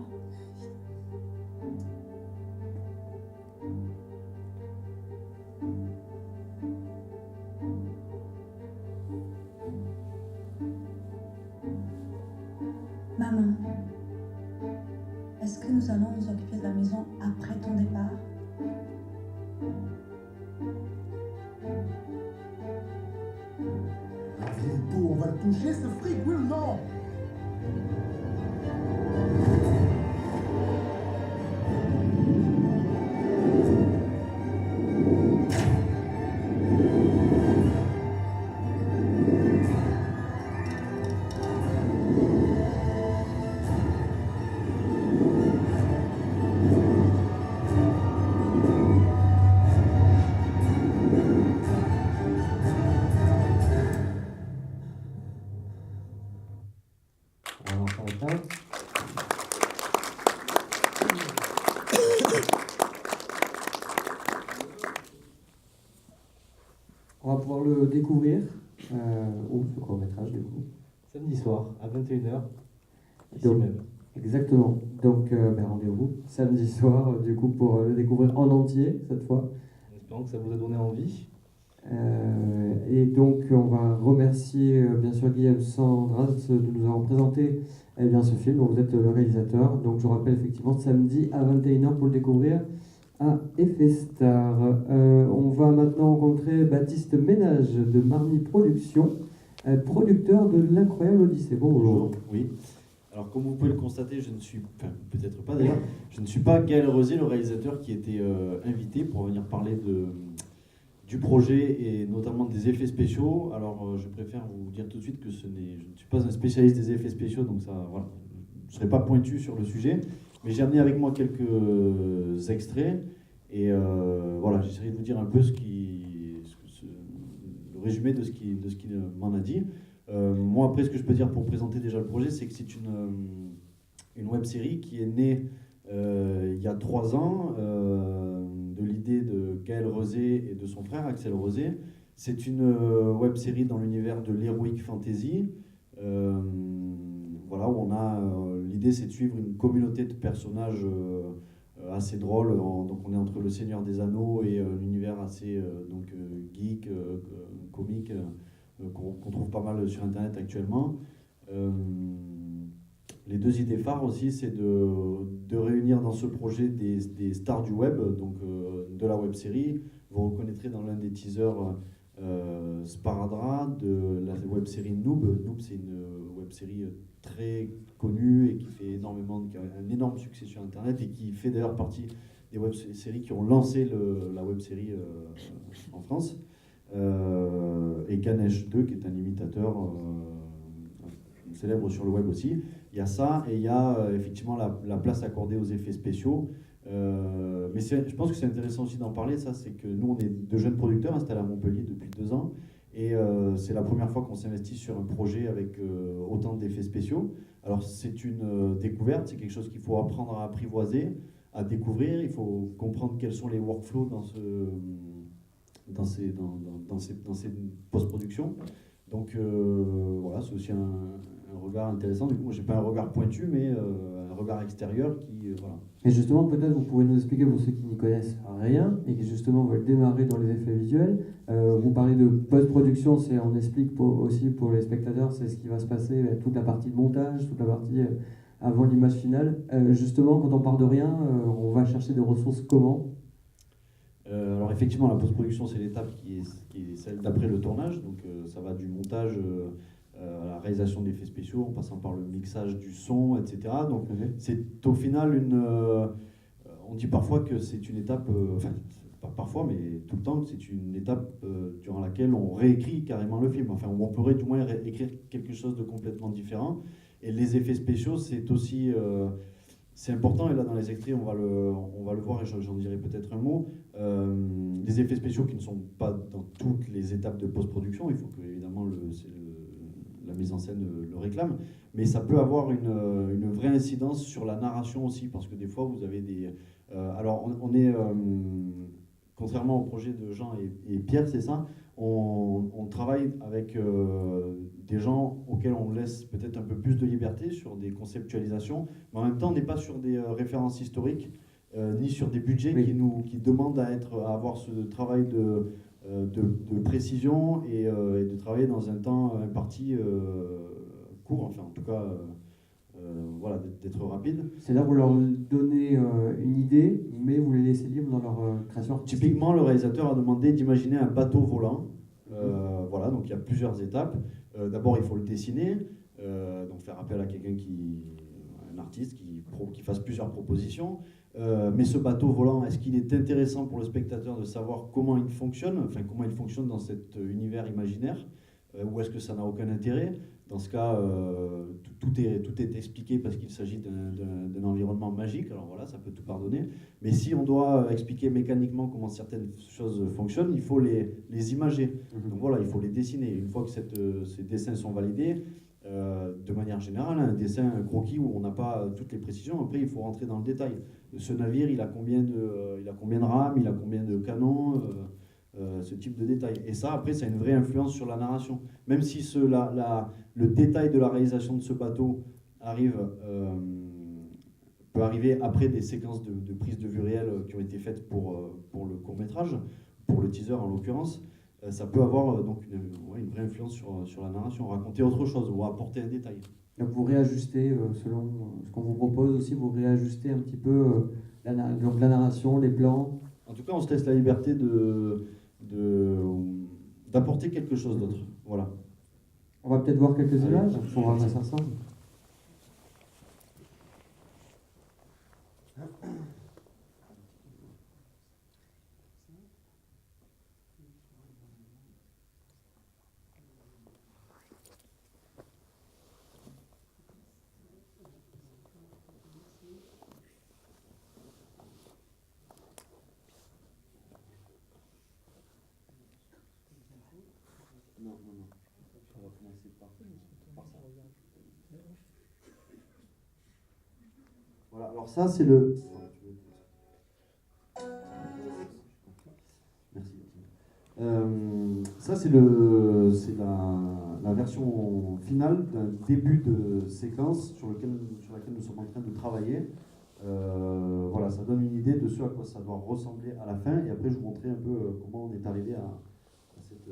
Maman, est-ce que nous allons nous occuper de la maison après ton départ? On va le toucher, ce fric, oui ou non? On va pouvoir le découvrir. Où ce court-métrage du coup? Samedi soir, à 21h, ici Donc, même. exactement. Donc rendez-vous samedi soir du coup pour le découvrir en entier cette fois. En espérant que ça vous a donné envie. Et donc on va remercier bien sûr Guillaume Sandras de nous avoir présenté ce film dont vous êtes le réalisateur. Donc je rappelle effectivement samedi à 21h pour le découvrir à Effestar. On va maintenant rencontrer Baptiste Ménage de Marny Productions, producteur de l'Incroyable Odyssée. Bonjour. Oui. Alors comme vous pouvez le constater, je ne suis, peut-être pas d'ailleurs, je ne suis pas Gaël Rosé, le réalisateur qui était invité pour venir parler du projet et notamment des effets spéciaux. Alors je préfère vous dire tout de suite que je ne suis pas un spécialiste des effets spéciaux, donc ça, voilà, je ne serai pas pointu sur le sujet. Mais j'ai amené avec moi quelques extraits et voilà, j'essaierai de vous dire un peu le résumé de ce qu'il m'en a dit. Moi, après, ce que je peux dire pour présenter déjà le projet, c'est que c'est une web-série qui est née il y a 3 ans de l'idée de Gaël Rosé et de son frère Axel Rosé, C'est une web série dans l'univers de l'heroic fantasy. Voilà, où on a l'idée, c'est de suivre une communauté de personnages assez drôles. Donc on est entre le Seigneur des Anneaux et un univers assez geek, comique, qu'on trouve pas mal sur Internet actuellement. Les deux idées phares aussi, c'est de réunir dans ce projet des stars du web, donc de la web série. Vous reconnaîtrez dans l'un des teasers Sparadra de la web série Noob. Noob, c'est une web série très connue et qui fait qui a un énorme succès sur Internet et qui fait d'ailleurs partie des web séries qui ont lancé la web série en France. Et Ganesh 2, qui est un imitateur célèbre sur le web aussi. Il y a ça, et il y a effectivement la place accordée aux effets spéciaux. Mais je pense que c'est intéressant aussi d'en parler, ça, c'est que nous, on est de jeunes producteurs installés à Montpellier depuis 2 ans, et c'est la première fois qu'on s'investit sur un projet avec autant d'effets spéciaux. Alors c'est une découverte, c'est quelque chose qu'il faut apprendre à apprivoiser, à découvrir, il faut comprendre quels sont les workflows dans ces post-productions. Donc voilà, c'est aussi un regard intéressant. Du coup, moi, j'ai pas un regard pointu, mais un regard extérieur qui voilà. Et justement, peut-être vous pouvez nous expliquer pour ceux qui n'y connaissent rien et qui justement veulent démarrer dans les effets visuels. Vous parlez de post-production, on explique aussi pour les spectateurs, c'est ce qui va se passer, toute la partie de montage, toute la partie avant l'image finale. Justement, quand on part de rien, on va chercher des ressources comment ? Alors effectivement, la post-production, c'est l'étape qui est celle d'après le tournage. Donc ça va du montage à la réalisation d'effets spéciaux, en passant par le mixage du son, etc. Donc c'est au final on dit parfois que c'est une étape, enfin pas parfois, mais tout le temps, que c'est une étape durant laquelle on réécrit carrément le film. Enfin, on pourrait du moins écrire quelque chose de complètement différent. Et les effets spéciaux, c'est aussi... c'est important, et là dans les extraits on va le voir, et j'en dirai peut-être un mot. Les effets spéciaux qui ne sont pas dans toutes les étapes de post-production, il faut que évidemment la mise en scène le réclame, mais ça peut avoir une vraie incidence sur la narration aussi, parce que des fois vous avez des... alors on est, contrairement au projet de Jean et Pierre, c'est ça, on travaille avec des gens auxquels on laisse peut-être un peu plus de liberté sur des conceptualisations, mais en même temps on n'est pas sur des références historiques, ni sur des budgets qui demandent à avoir ce travail de précision et de travailler dans un temps imparti court, enfin en tout cas voilà, d'être rapide. C'est-à-dire vous leur donnez une idée, mais vous les laissez libres dans leur création artistique. Typiquement, le réalisateur a demandé d'imaginer un bateau volant. Voilà, donc il y a plusieurs étapes. D'abord, il faut le dessiner, donc faire appel à quelqu'un un artiste qui fasse plusieurs propositions. Mais ce bateau volant, est-ce qu'il est intéressant pour le spectateur de savoir comment il fonctionne, enfin comment il fonctionne dans cet univers imaginaire, ou est-ce que ça n'a aucun intérêt? Dans ce cas, tout est expliqué parce qu'il s'agit d'un environnement magique, alors voilà, ça peut tout pardonner. Mais si on doit expliquer mécaniquement comment certaines choses fonctionnent, il faut les imager. Donc voilà, il faut les dessiner. Une fois que ces dessins sont validés, de manière générale, un dessin, un croquis où on n'a pas toutes les précisions, après il faut rentrer dans le détail. Ce navire, il a combien de rames, il a combien de canons, ce type de détail. Et ça, après, ça a une vraie influence sur la narration. Même si le détail de la réalisation de ce bateau peut arriver après des séquences de prise de vue réelle qui ont été faites pour le court-métrage, pour le teaser en l'occurrence, ça peut avoir donc une vraie influence sur la narration, raconter autre chose ou apporter un détail. Donc vous réajustez, selon ce qu'on vous propose aussi, vous réajustez un petit peu la narration, les plans. En tout cas, on se laisse la liberté d'apporter quelque chose d'autre. Voilà. On va peut-être voir quelques images pour voir à quoi ça ressemble. Non. On va commencer par ça. Voilà, alors ça c'est le... Merci. Ça, c'est la version finale d'un début de séquence sur laquelle nous sommes en train de travailler. Voilà, ça donne une idée de ce à quoi ça doit ressembler à la fin. Et après, je vous montrerai un peu comment on est arrivé à cette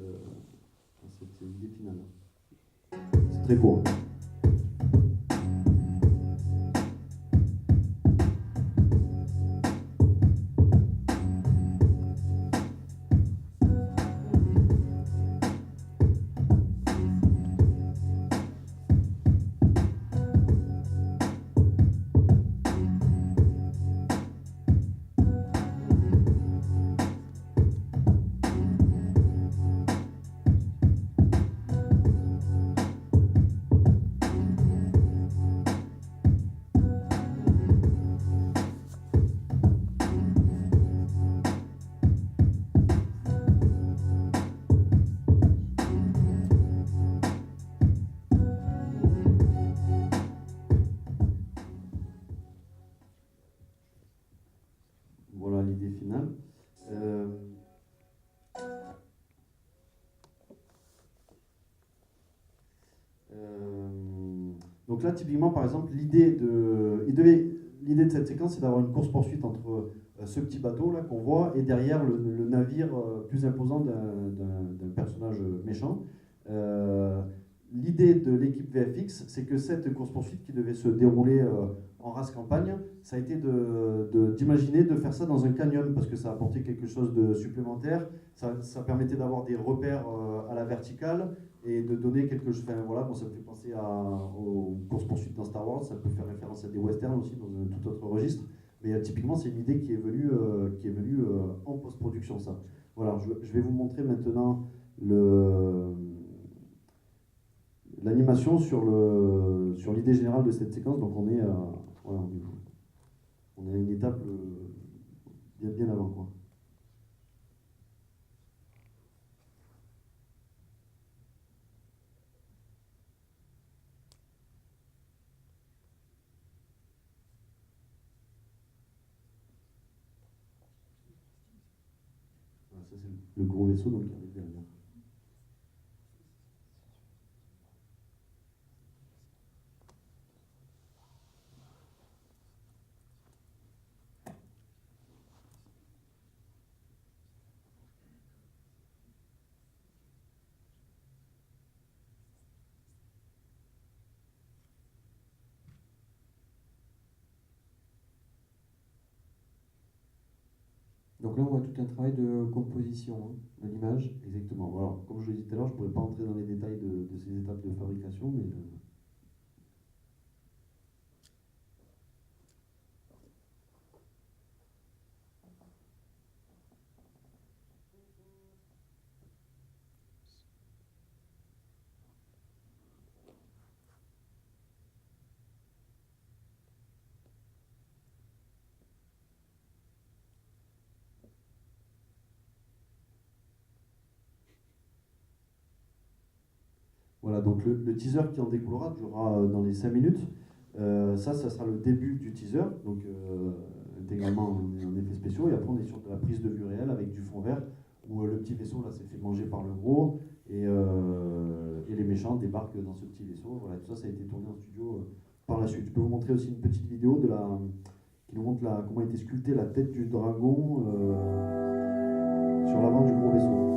idée finale. C'est très court. Voilà l'idée finale. Donc là, typiquement, par exemple, l'idée de cette séquence, c'est d'avoir une course-poursuite entre ce petit bateau là qu'on voit et derrière le navire plus imposant d'un personnage méchant. L'idée de l'équipe VFX, c'est que cette course-poursuite qui devait se dérouler en race campagne, ça a été d'imaginer de faire ça dans un canyon parce que ça apportait quelque chose de supplémentaire. Ça permettait d'avoir des repères à la verticale et de donner quelque chose. Enfin, voilà, bon, ça me fait penser aux courses-poursuites dans Star Wars, ça peut faire référence à des westerns aussi dans un tout autre registre. Mais typiquement, c'est une idée qui est venue en post-production, ça. Voilà, je vais vous montrer maintenant l'animation sur l'idée générale de cette séquence. Donc on est à une étape bien avant, quoi. Voilà, ça c'est le gros vaisseau donc, qui arrive derrière. Donc là, on voit tout un travail de composition de l'image. Exactement. Alors, comme je l'ai dit tout à l'heure, je ne pourrais pas entrer dans les détails de ces étapes de fabrication, mais... Voilà, donc le teaser qui en découlera durera dans les 5 minutes. Ça sera le début du teaser, donc intégralement en effets spéciaux. Et après, on est sur de la prise de vue réelle avec du fond vert, où le petit vaisseau là s'est fait manger par le gros, et les méchants débarquent dans ce petit vaisseau. Voilà, tout ça a été tourné en studio par la suite. Je peux vous montrer aussi une petite vidéo qui nous montre comment a été sculptée la tête du dragon sur l'avant du gros vaisseau.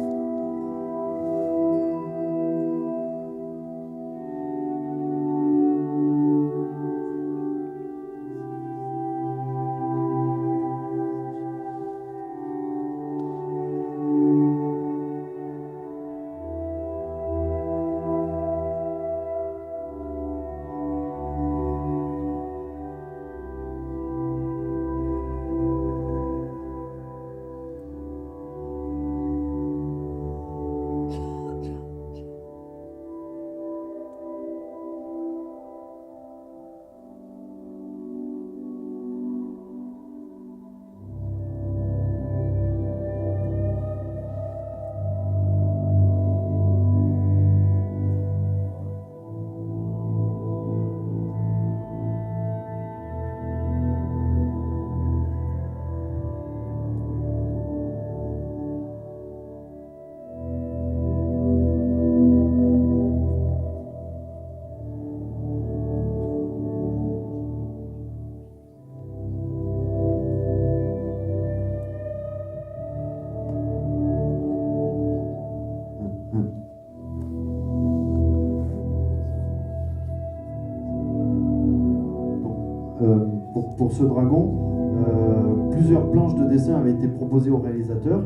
ce dragon, plusieurs planches de dessin avaient été proposées au réalisateur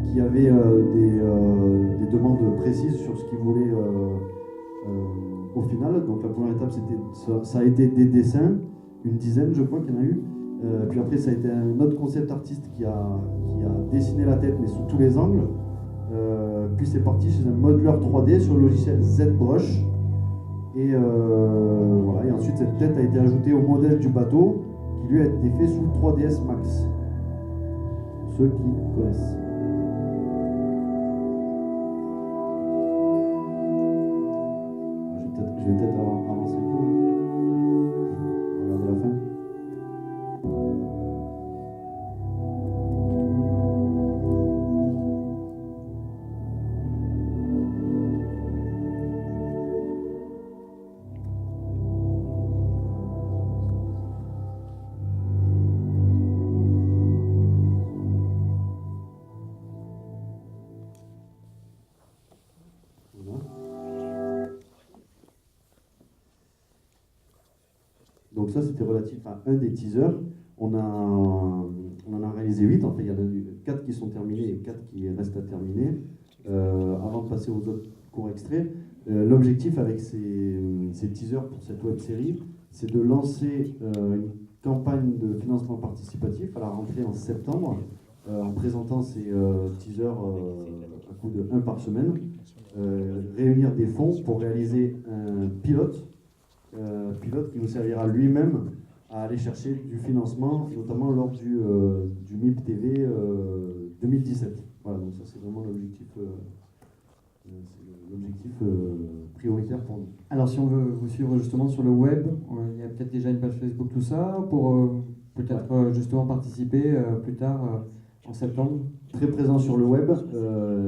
qui avait des demandes précises sur ce qu'il voulait au final. Donc la première étape, ça a été des dessins, une dizaine je crois qu'il y en a eu. Puis après ça a été un autre concept artiste qui a dessiné la tête mais sous tous les angles. Puis c'est parti chez un modeleur 3D sur le logiciel ZBrush. Et voilà. Et ensuite cette tête a été ajoutée au modèle du bateau qui lui a été fait sous 3ds Max. Pour ceux qui connaissent. Je vais peut-être avancer un peu. Regardez la fin. Donc ça, c'était relatif à un des teasers. On en a réalisé 8. En fait, il y en a 4 qui sont terminés et 4 qui restent à terminer. Avant de passer aux autres courts extraits, l'objectif avec ces teasers pour cette web-série, c'est de lancer une campagne de financement participatif à la rentrée en septembre, en présentant ces teasers à coup de 1 par semaine, réunir des fonds pour réaliser un pilote qui nous servira lui-même à aller chercher du financement, notamment lors du MIP TV 2017. Voilà, donc ça c'est vraiment l'objectif prioritaire pour nous. Alors si on veut vous suivre justement sur le web, il y a peut-être déjà une page Facebook, tout ça, pour peut-être justement participer plus tard en septembre. Très présent sur le web,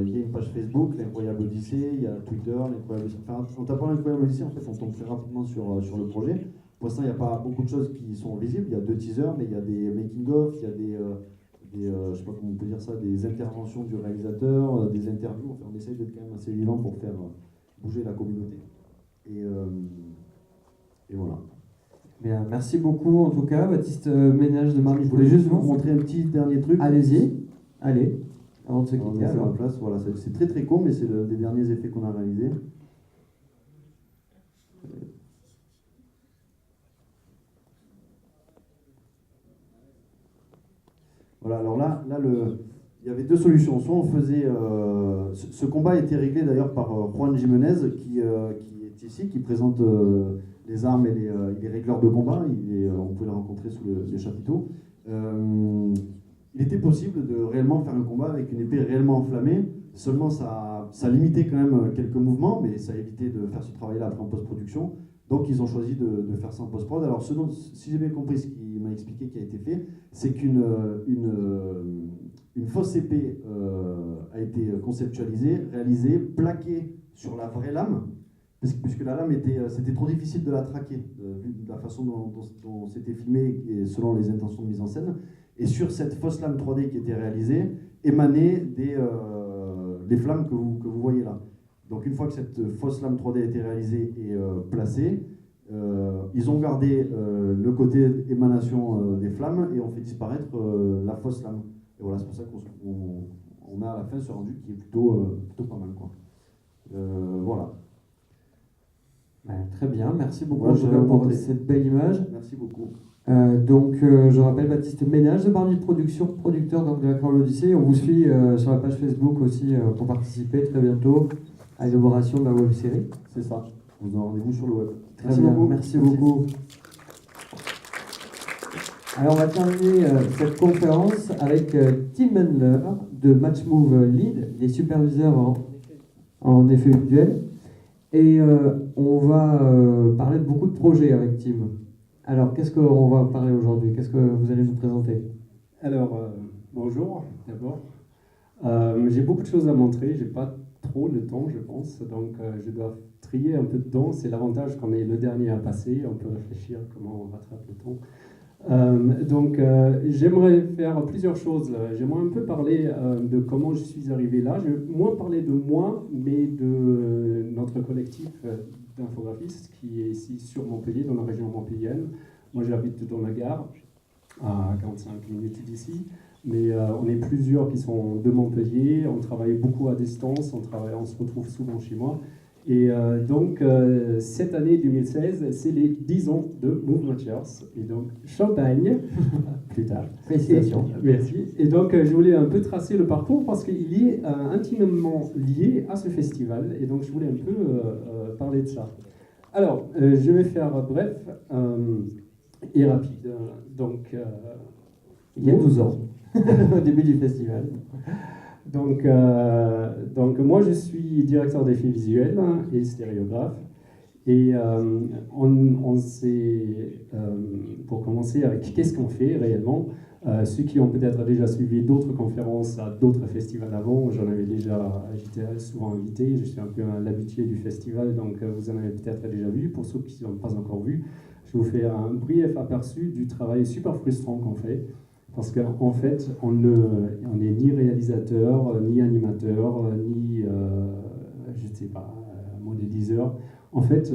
il y a une page Facebook, l'Incroyable Odyssée, il y a Twitter, l'Incroyable Odyssée. Enfin, en tapant l'Incroyable Odyssée, en fait, on tombe très rapidement sur le projet. Pour l'instant, il n'y a pas beaucoup de choses qui sont visibles. Il y a 2 teasers, mais il y a des making-of, il y a des je sais pas comment on peut dire ça, des interventions du réalisateur, des interviews. Enfin, on essaye d'être quand même assez vivant pour faire bouger la communauté. Et voilà. Bien, merci beaucoup en tout cas, Baptiste Ménage de Marly. Je voulais juste vous montrer un petit dernier truc. Allez-y, allez, avant de se quitter. En place, voilà, c'est très très court, mais c'est l'un des derniers effets qu'on a réalisés. Voilà, alors là il y avait 2 solutions. Soit on faisait... ce combat a été réglé d'ailleurs par Juan Jiménez, qui est ici, qui présente les armes et les régleurs de combat. On pouvait le rencontrer sous les chapiteaux. Il était possible de réellement faire un combat avec une épée réellement enflammée. Seulement, ça limitait quand même quelques mouvements, mais ça évitait de faire ce travail-là après en post-production. Donc, ils ont choisi de faire ça en post-prod. Alors, si j'ai bien compris ce qu'il m'a expliqué qui a été fait, c'est qu'une fausse épée a été conceptualisée, réalisée, plaquée sur la vraie lame, puisque la lame c'était trop difficile de la traquer, vu de la façon dont c'était filmé et selon les intentions de mise en scène. Et sur cette fausse lame 3D qui était réalisée, émanaient des flammes que vous voyez là. Donc une fois que cette fausse lame 3D a été réalisée et placée, ils ont gardé le côté émanation des flammes et ont fait disparaître la fausse lame. Et voilà, c'est pour ça qu'on a à la fin ce rendu qui est plutôt pas mal, quoi. Voilà. Très bien, merci beaucoup Voilà, pour cette belle image. Merci beaucoup. Donc, je rappelle Baptiste Ménage de Marly Production, producteur donc, de la Croix Odyssée. On vous suit sur la page Facebook aussi pour participer très bientôt à l'élaboration de la web série. C'est ça. Vous avez rendez-vous sur le web. Très bien, merci beaucoup. Alors, on va terminer cette conférence avec Tim Mendler de Matchmove Lead, des superviseurs en effet virtuel. Et on va parler de beaucoup de projets avec Tim. Alors, qu'est-ce qu'on va parler aujourd'hui? Qu'est-ce que vous allez nous présenter? Alors, bonjour d'abord. J'ai beaucoup de choses à montrer, j'ai pas trop le temps, je pense, donc je dois trier un peu dedans. C'est l'avantage quand on est le dernier à passer, on peut réfléchir comment on rattrape le temps. Donc, j'aimerais faire plusieurs choses. J'aimerais un peu parler de comment je suis arrivé là. Je vais moins parler de moi, mais de notre collectif d'infographistes qui est ici sur Montpellier, dans la région montpelliéraine. Moi, j'habite dans la gare. à 45 minutes d'ici. Mais on est plusieurs qui sont de Montpellier, on travaille beaucoup à distance, on se retrouve souvent chez moi. Et donc, cette année 2016, c'est les 10 ans de Move Ventures. Et donc, champagne, plus tard. Félicitations. Merci. Et donc, je voulais un peu tracer le parcours parce qu'il est intimement lié à ce festival. Et donc, je voulais un peu parler de ça. Alors, je vais faire bref et rapide. Donc, il y a 12 ans, au début du festival. Donc, moi, je suis directeur d'effets visuels et stéréographe. Et on s'est, pour commencer, avec qu'est-ce qu'on fait réellement. Ceux qui ont peut-être déjà suivi d'autres conférences à d'autres festivals avant, j'étais souvent invité, je suis un peu l'habitué du festival, donc vous en avez peut-être déjà vu. Pour ceux qui ne l'ont pas encore vu, je vous fais un brief aperçu du travail super frustrant qu'on fait. Parce qu'en fait, on n'est ni réalisateur, ni animateur, ni, je ne sais pas, modéliseur. En fait,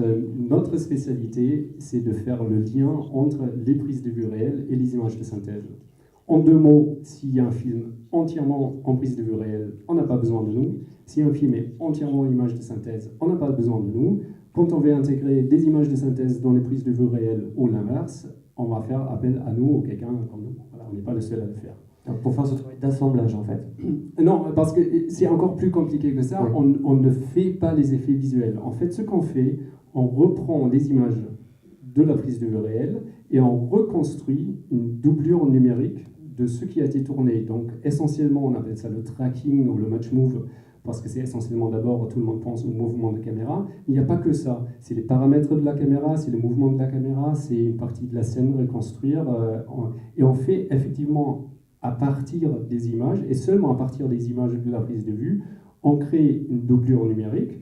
notre spécialité, c'est de faire le lien entre les prises de vue réelles et les images de synthèse. En 2 mots, s'il y a un film entièrement en prise de vue réelle, on n'a pas besoin de nous. Si un film est entièrement en image de synthèse, on n'a pas besoin de nous. Quand on veut intégrer des images de synthèse dans les prises de vue réelles ou l'inverse, on va faire appel à nous ou quelqu'un comme nous. Voilà, on n'est pas le seul à le faire. Donc pour faire ce travail d'assemblage, en fait. Non, parce que c'est encore plus compliqué que ça. Oui. On ne fait pas les effets visuels. En fait, ce qu'on fait, on reprend les images de la prise de vue réelle et on reconstruit une doublure numérique de ce qui a été tourné. Donc essentiellement, on appelle ça le tracking ou le match move, parce que c'est essentiellement d'abord, tout le monde pense au mouvement de caméra. Il n'y a pas que ça. C'est les paramètres de la caméra, c'est le mouvement de la caméra, c'est une partie de la scène reconstruire. Et on fait effectivement, à partir des images, et seulement à partir des images de la prise de vue, on crée une doublure numérique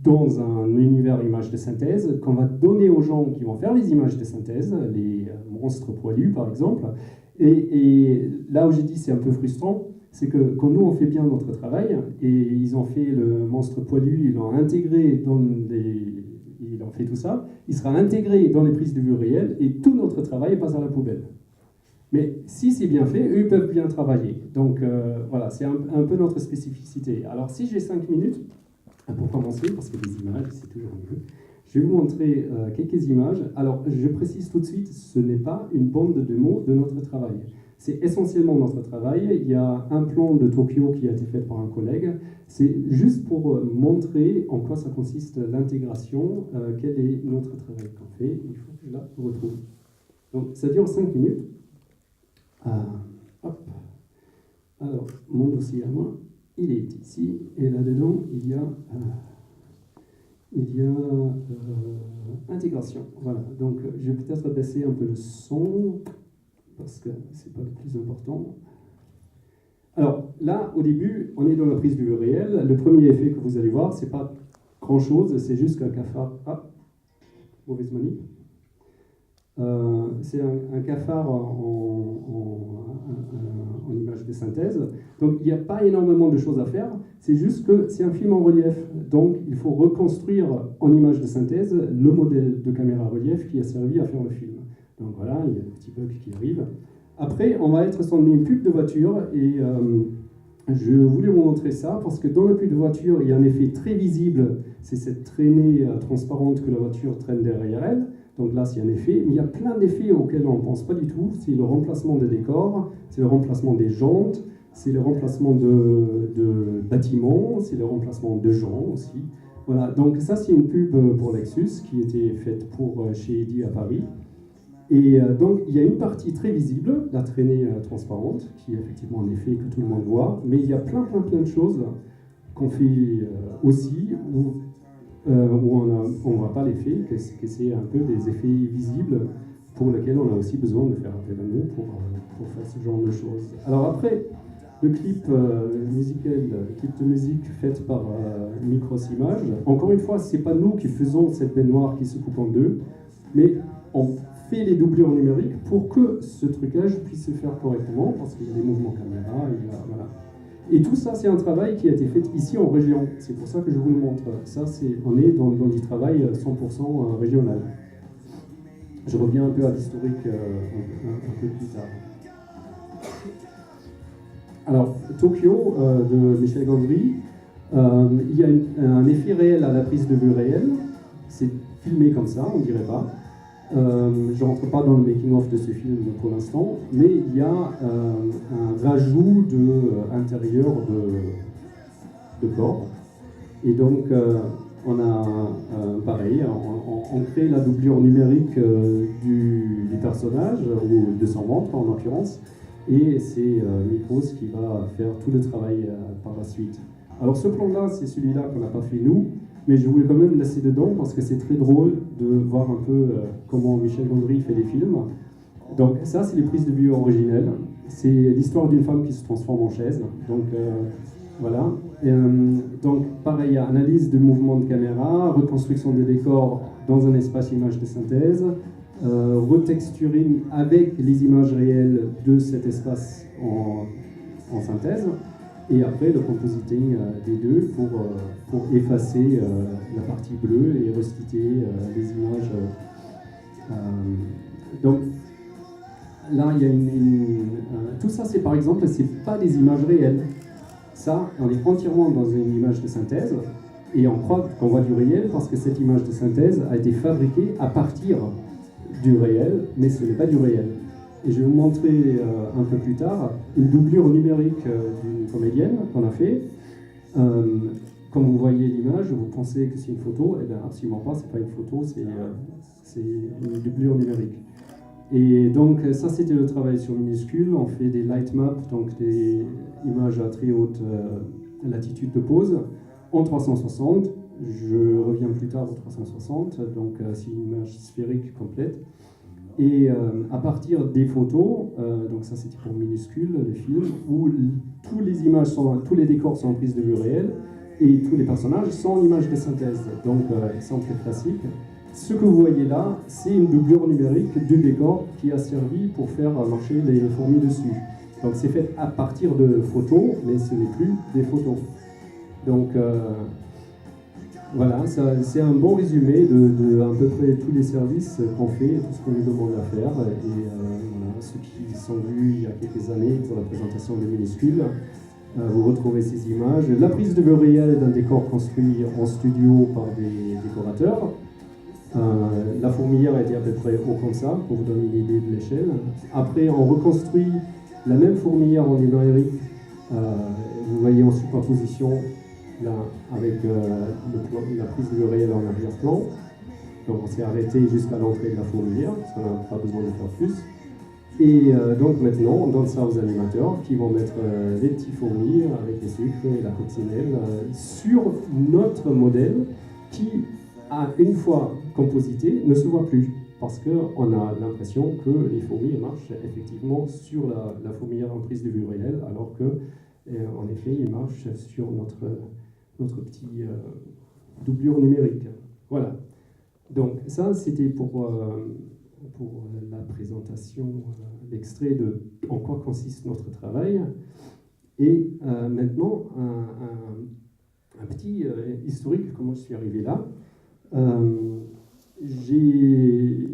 dans un univers image de synthèse qu'on va donner aux gens qui vont faire les images de synthèse, les monstres poilus par exemple. Et là où j'ai dit c'est un peu frustrant, c'est que quand nous on fait bien notre travail, et ils ont fait le monstre poilu, ils l'ont intégré dans ils ont fait tout ça, il sera intégré dans les prises de vue réelles et tout notre travail passe à la poubelle. Mais si c'est bien fait, eux peuvent bien travailler. Donc voilà, c'est un peu notre spécificité. Alors si j'ai 5 minutes, pour commencer, parce que les images, c'est toujours mieux, je vais vous montrer quelques images. Alors je précise tout de suite, ce n'est pas une bande de mots de notre travail. C'est essentiellement notre travail. Il y a un plan de Tokyo qui a été fait par un collègue. C'est juste pour montrer en quoi ça consiste l'intégration, quel est notre travail qu'on fait. Il faut que je la retrouve. Donc ça dure 5 minutes. Hop. Alors, mon dossier à moi, il est ici, et là-dedans, il y a intégration. Voilà, donc je vais peut-être baisser un peu le son, parce que c'est pas le plus important. Alors, là, au début, on est dans la prise de vue réelle. Le premier effet que vous allez voir, c'est pas grand-chose, c'est juste qu'un cafard... Ah, mauvaise manip. C'est un cafard en image de synthèse. Donc il n'y a pas énormément de choses à faire, c'est juste que c'est un film en relief. Donc il faut reconstruire en image de synthèse le modèle de caméra relief qui a servi à faire le film. Donc voilà, il y a un petit bug qui arrive. Après, on va être sur une pub de voiture et je voulais vous montrer ça parce que dans la pub de voiture, il y a un effet très visible, c'est cette traînée transparente que la voiture traîne derrière elle. Donc là, c'est un effet, mais il y a plein d'effets auxquels on ne pense pas du tout. C'est le remplacement de décors, c'est le remplacement des jantes, c'est le remplacement de bâtiments, c'est le remplacement de gens aussi. Voilà, donc ça, c'est une pub pour Lexus qui était faite chez Eddy à Paris. Et donc, il y a une partie très visible, la traînée transparente, qui est effectivement un effet que tout le monde voit, mais il y a plein de choses qu'on fait aussi, où on ne voit pas l'effet, que c'est un peu des effets visibles pour lesquels on a aussi besoin de faire appel à nous pour faire ce genre de choses. Alors après, le clip musical, le clip de musique fait par Micros Images, encore une fois, ce n'est pas nous qui faisons cette baignoire qui se coupe en deux, mais on fait les doublures numériques pour que ce trucage puisse se faire correctement, parce qu'il y a des mouvements caméra, voilà. Et tout ça, c'est un travail qui a été fait ici en région. C'est pour ça que je vous le montre. Ça, on est dans du travail 100% régional. je reviens un peu à l'historique un peu plus tard. Alors, Tokyo de Michel Gondry, il y a un effet réel à la prise de vue réelle. C'est filmé comme ça, on ne dirait pas. Je ne rentre pas dans le making-of de ce film pour l'instant, mais il y a un rajout intérieur de corps. Et donc, on a pareil, on crée la doublure numérique du personnage, ou de son ventre en l'occurrence, et c'est Micros qui va faire tout le travail par la suite. Alors ce plan-là, c'est celui-là qu'on n'a pas fait nous, mais je voulais quand même laisser dedans parce que c'est très drôle de voir un peu comment Michel Gondry fait des films. Donc ça, c'est les prises de vue originelles. C'est l'histoire d'une femme qui se transforme en chaise. Donc voilà. Donc pareil, analyse de mouvement de caméra, reconstruction des décors dans un espace image de synthèse, retexturing avec les images réelles de cet espace en synthèse. Et après, le compositing des deux pour effacer la partie bleue et restituer les images. Donc là, il y a tout ça, c'est par exemple, c'est pas des images réelles. Ça, on est entièrement dans une image de synthèse et on croit qu'on voit du réel parce que cette image de synthèse a été fabriquée à partir du réel, mais ce n'est pas du réel. Et je vais vous montrer un peu plus tard une doublure numérique d'une comédienne qu'on a fait. Quand vous voyez l'image, vous pensez que c'est une photo. Eh bien, absolument pas, c'est pas une photo, c'est une doublure numérique. Et donc, ça, c'était le travail sur minuscule. On fait des light maps, donc des images à très haute latitude de pose, en 360. Je reviens plus tard au 360, donc c'est une image sphérique complète. Et à partir des photos, donc ça c'était pour minuscule, le film, où tous les décors sont en prise de vue réelle et tous les personnages sont en image de synthèse, donc ils sont très classiques. Ce que vous voyez là, c'est une doublure numérique du décor qui a servi pour faire marcher les fourmis dessus. Donc c'est fait à partir de photos, mais ce n'est plus des photos. Donc voilà, c'est un bon résumé de à peu près tous les services qu'on fait, tout ce qu'on nous demande à faire. Et voilà, ceux qui sont vus il y a quelques années pour la présentation de minuscules, vous retrouvez ces images. La prise de vue réelle d'un décor construit en studio par des décorateurs. La fourmilière était à peu près haut comme ça, pour vous donner une idée de l'échelle. Après, on reconstruit la même fourmilière en numérique. Vous voyez en superposition là, avec la prise de vue réelle en arrière-plan. Donc on s'est arrêté jusqu'à l'entrée de la fourmilière, parce qu'on n'a pas besoin de faire plus. Et donc maintenant, on donne ça aux animateurs qui vont mettre les petits fourmis avec les sucres et la coccinelle sur notre modèle qui, une fois composité, ne se voit plus. Parce qu'on a l'impression que les fourmis marchent effectivement sur la fourmilière en prise de vue réelle, alors que, en effet, ils marchent sur notre petit doublure numérique. Voilà. Donc ça, c'était pour la présentation, l'extrait de en quoi consiste notre travail. Et maintenant, un petit historique, comment je suis arrivé là. J'ai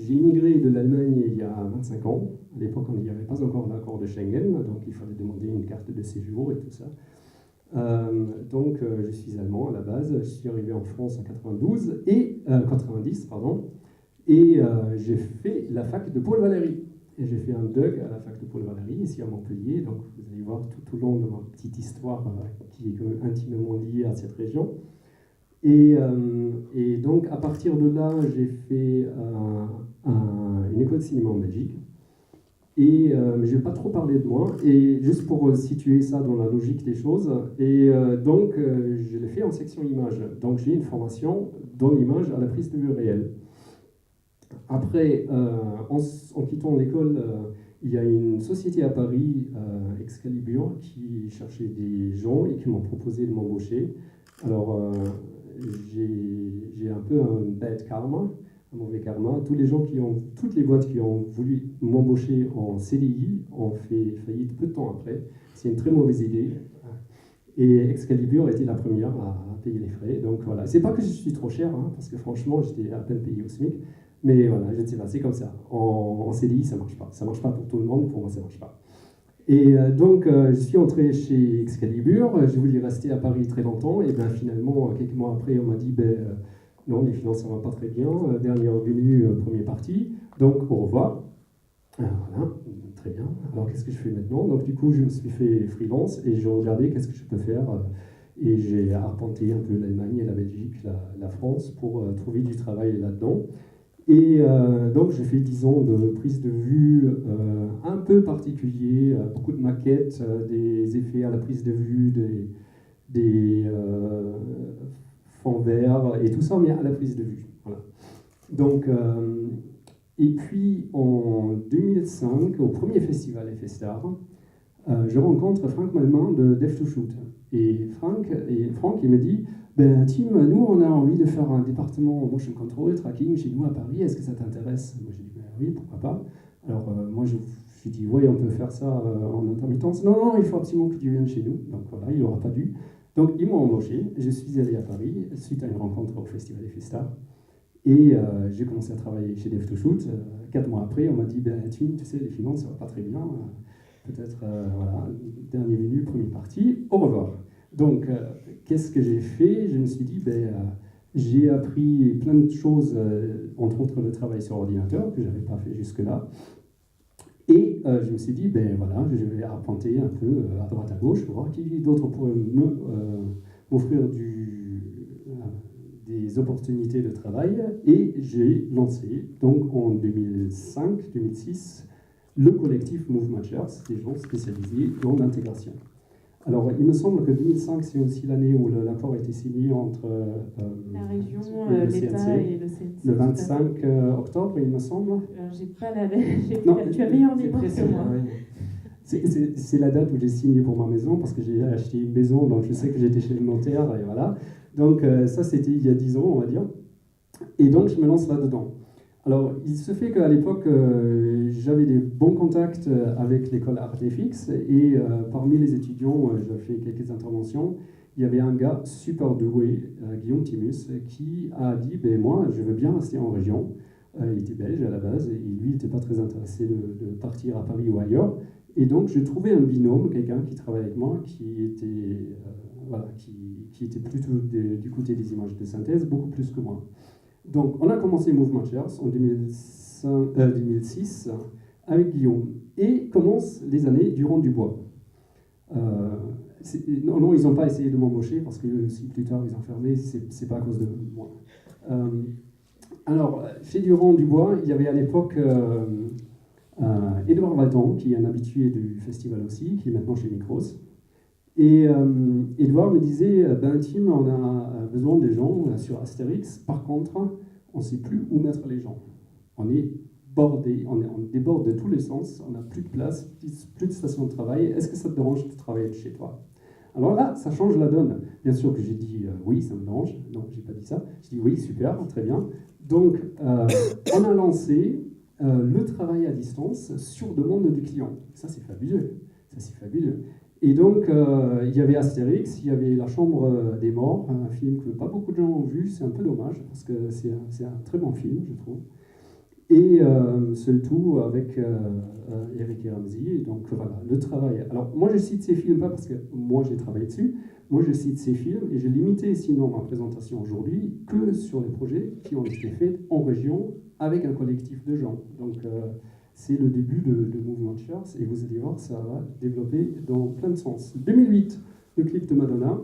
immigré de l'Allemagne il y a 25 ans. À l'époque, il n'y avait pas encore l'accord de Schengen, donc il fallait demander une carte de séjour et tout ça. Donc, je suis allemand à la base. Je suis arrivé en France en 90, pardon, et j'ai fait la fac de Paul Valéry. Et j'ai fait un DUG à la fac de Paul Valéry, ici à Montpellier. Donc, vous allez voir tout au long de ma petite histoire qui est intimement liée à cette région. Et donc, à partir de là, j'ai fait une école de cinéma en Belgique. Et je ne vais pas trop parler de moi, et juste pour situer ça dans la logique des choses. Et donc, je l'ai fait en section image. Donc, j'ai une formation dans l'image à la prise de vue réelle. Après, en quittant l'école, il y a une société à Paris, Excalibur, qui cherchait des gens et qui m'ont proposé de m'embaucher. Alors, j'ai un peu un bad karma, un mauvais karma. Toutes les boîtes qui ont voulu m'embaucher en CDI ont fait faillite peu de temps après. C'est une très mauvaise idée. Et Excalibur était la première à payer les frais. Donc voilà. C'est pas que je suis trop cher, hein, parce que franchement, j'étais à peine payé au SMIC. Mais voilà, je ne sais pas, c'est comme ça. En CDI, ça ne marche pas. Ça ne marche pas pour tout le monde, pour moi, ça ne marche pas. Et donc, je suis entré chez Excalibur. Je voulais rester à Paris très longtemps. Et bien finalement, quelques mois après, on m'a dit, non, les finances ne vont pas très bien. Dernière venue, premier parti. Donc, au revoir. Voilà, très bien. Alors, qu'est-ce que je fais maintenant? Donc, du coup, je me suis fait freelance et je regardais qu'est-ce que je peux faire. Et j'ai arpenté un peu l'Allemagne, la Belgique, la France pour trouver du travail là-dedans. Et donc, j'ai fait 10 ans de prise de vue un peu particulier, beaucoup de maquettes, des effets à la prise de vue, des fonds verts et tout ça, mais à la prise de vue. Voilà. Donc, et puis en 2005, au premier festival FSTAR, je rencontre Frank Malman de Dev to Shoot. Et Frank, il me dit, Tim, nous, on a envie de faire un département motion control et tracking chez nous à Paris, est-ce que ça t'intéresse? Moi, j'ai dit, oui, pourquoi pas. Alors, moi, je me suis dit, oui, on peut faire ça en intermittence. Non, il faut absolument que tu viennes chez nous. Donc, voilà, il n'aura pas dû. Donc, ils m'ont embauché. Je suis allé à Paris, suite à une rencontre au Festival FSTAR. Et j'ai commencé à travailler chez Dev to Shoot. 4 mois après, on m'a dit, Tim, tu sais, les finances, ça va pas très bien. Peut-être, voilà, dernier venu, premier parti, au revoir. Donc, qu'est-ce que j'ai fait? Je me suis dit, j'ai appris plein de choses, entre autres le travail sur ordinateur, que je n'avais pas fait jusque-là. Et je me suis dit, voilà, je vais arpenter un peu à droite à gauche pour voir qui d'autre pourrait m'offrir des opportunités de travail. Et j'ai lancé, donc en 2005-2006, le collectif Move Matchers, des gens spécialisés dans l'intégration. Alors, il me semble que 2005, c'est aussi l'année où l'accord a été signé entre la région, le l'État CNC, et le CNC. le 25 octobre, il me semble. J'ai pas la date. Tu as meilleure mémoire que moi. C'est la date où j'ai signé pour ma maison, parce que j'ai acheté une maison, donc je sais que j'étais chez le notaire, et voilà. Donc, ça, c'était il y a 10 ans, on va dire. Et donc, je me lance là-dedans. Alors, il se fait qu'à l'époque, j'avais des bons contacts avec l'école Artefix et parmi les étudiants, j'ai fait quelques interventions. Il y avait un gars super doué, Guillaume Timus, qui a dit moi, je veux bien rester en région. Il était belge à la base et lui, il n'était pas très intéressé de partir à Paris ou ailleurs. Et donc, j'ai trouvé un binôme, quelqu'un qui travaille avec moi, qui était plutôt du côté des images de synthèse, beaucoup plus que moi. Donc, on a commencé Move Matchers en 2006 avec Guillaume et commencent les années Durand Dubois. Non, ils n'ont pas essayé de m'embaucher parce que si plus tard ils ont fermé, c'est pas à cause de moi. Alors, chez Durand Dubois, il y avait à l'époque Édouard Valton, qui est un habitué du festival aussi, qui est maintenant chez Micros. Et Edouard me disait, Tim, on a besoin des gens sur Astérix. Par contre, on ne sait plus où mettre les gens. On est bordé, on déborde de tous les sens, on n'a plus de place, plus de station de travail. Est-ce que ça te dérange de travailler de chez toi? Alors là, ça change la donne. Bien sûr que j'ai dit oui, ça me dérange. Non, j'ai pas dit ça. J'ai dit oui, super, très bien. Donc, on a lancé le travail à distance sur demande du client. Ça, c'est fabuleux. Ça, c'est fabuleux. Et donc, il y avait Astérix, il y avait La Chambre des Morts, un film que pas beaucoup de gens ont vu, c'est un peu dommage, parce que c'est un très bon film, je trouve. Et Seul Tout avec Eric et Ramsey, donc voilà, le travail. Alors, moi, je cite ces films pas parce que moi, j'ai travaillé dessus, moi, je cite ces films, et j'ai limité, sinon, ma présentation aujourd'hui, que sur les projets qui ont été faits en région, avec un collectif de gens. Donc, c'est le début de Move Matchers et vous allez voir, ça va développer dans plein de sens. 2008, le clip de Madonna.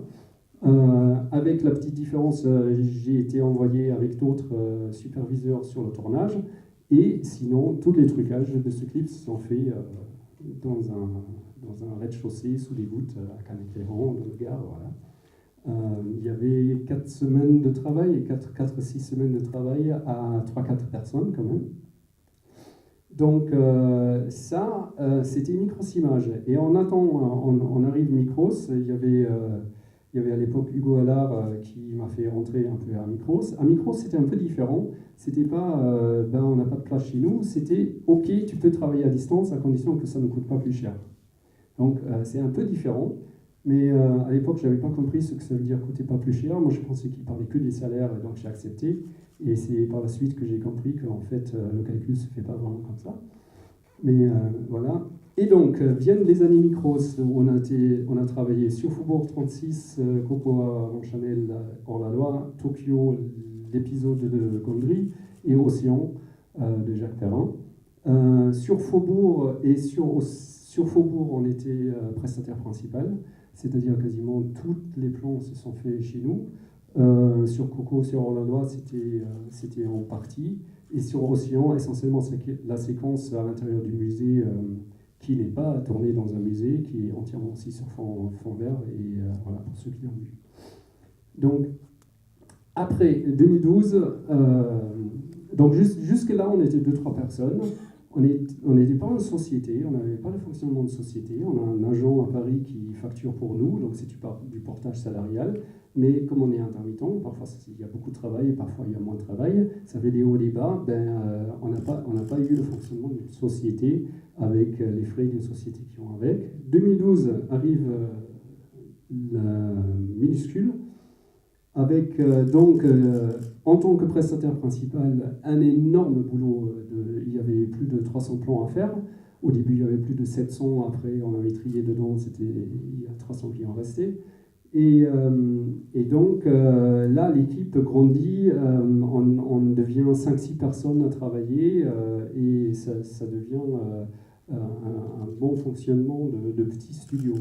Avec la petite différence, j'ai été envoyé avec d'autres superviseurs sur le tournage. Et sinon, tous les trucages de ce clip se sont faits dans un rez-de-chaussée, sous les voûtes, à Canet-Cléron, dans le Gard. Voilà. Il y avait 4 semaines de travail et 4-6 semaines de travail à 3-4 personnes quand même. Donc ça, c'était Micros Images. Et on arrive Micros, il y avait à l'époque Hugo Allard qui m'a fait rentrer un peu à Micros. À Micros, c'était un peu différent. C'était pas, on n'a pas de place chez nous. C'était, OK, tu peux travailler à distance à condition que ça ne coûte pas plus cher. Donc c'est un peu différent. Mais à l'époque, je n'avais pas compris ce que ça veut dire coûter pas plus cher. Moi, je pensais qu'il parlait que des salaires, et donc j'ai accepté. Et c'est par la suite que j'ai compris qu'en fait, le calcul ne se fait pas vraiment comme ça. Mais voilà. Et donc, viennent les années Micros, où on a travaillé sur Faubourg 36, Cocoa, Montchanel, Hors-la-Loi, Tokyo, l'épisode de Gondry, et Océan de Jacques Perrin. Sur Faubourg sur Faubourg, on était prestataire principal, c'est-à-dire quasiment tous les plans se sont faits chez nous. Sur Coco, sur Hors-la-Loi, c'était en partie. Et sur Océan, essentiellement, c'est la séquence à l'intérieur du musée qui n'est pas tournée dans un musée, qui est entièrement aussi sur fond vert, et voilà, pour ceux qui l'ont vu. Donc, après 2012, donc jusque-là, on était 2-3 personnes. On n'était pas une société, on n'avait pas le fonctionnement de société. On a un agent à Paris qui facture pour nous, donc c'est du portage salarial. Mais comme on est intermittent, parfois il y a beaucoup de travail et parfois il y a moins de travail, ça fait des hauts et des bas, on n'a pas eu le fonctionnement d'une société avec les frais d'une société qui vont avec. 2012 arrive la minuscule, avec en tant que prestataire principal, un énorme boulot. Il y avait plus de 300 plans à faire. Au début, il y avait plus de 700. Après, on avait trié dedans. Il y a 300 qui en restaient. Et donc, là, l'équipe grandit. On devient 5-6 personnes à travailler. Et ça devient un bon fonctionnement de petits studios.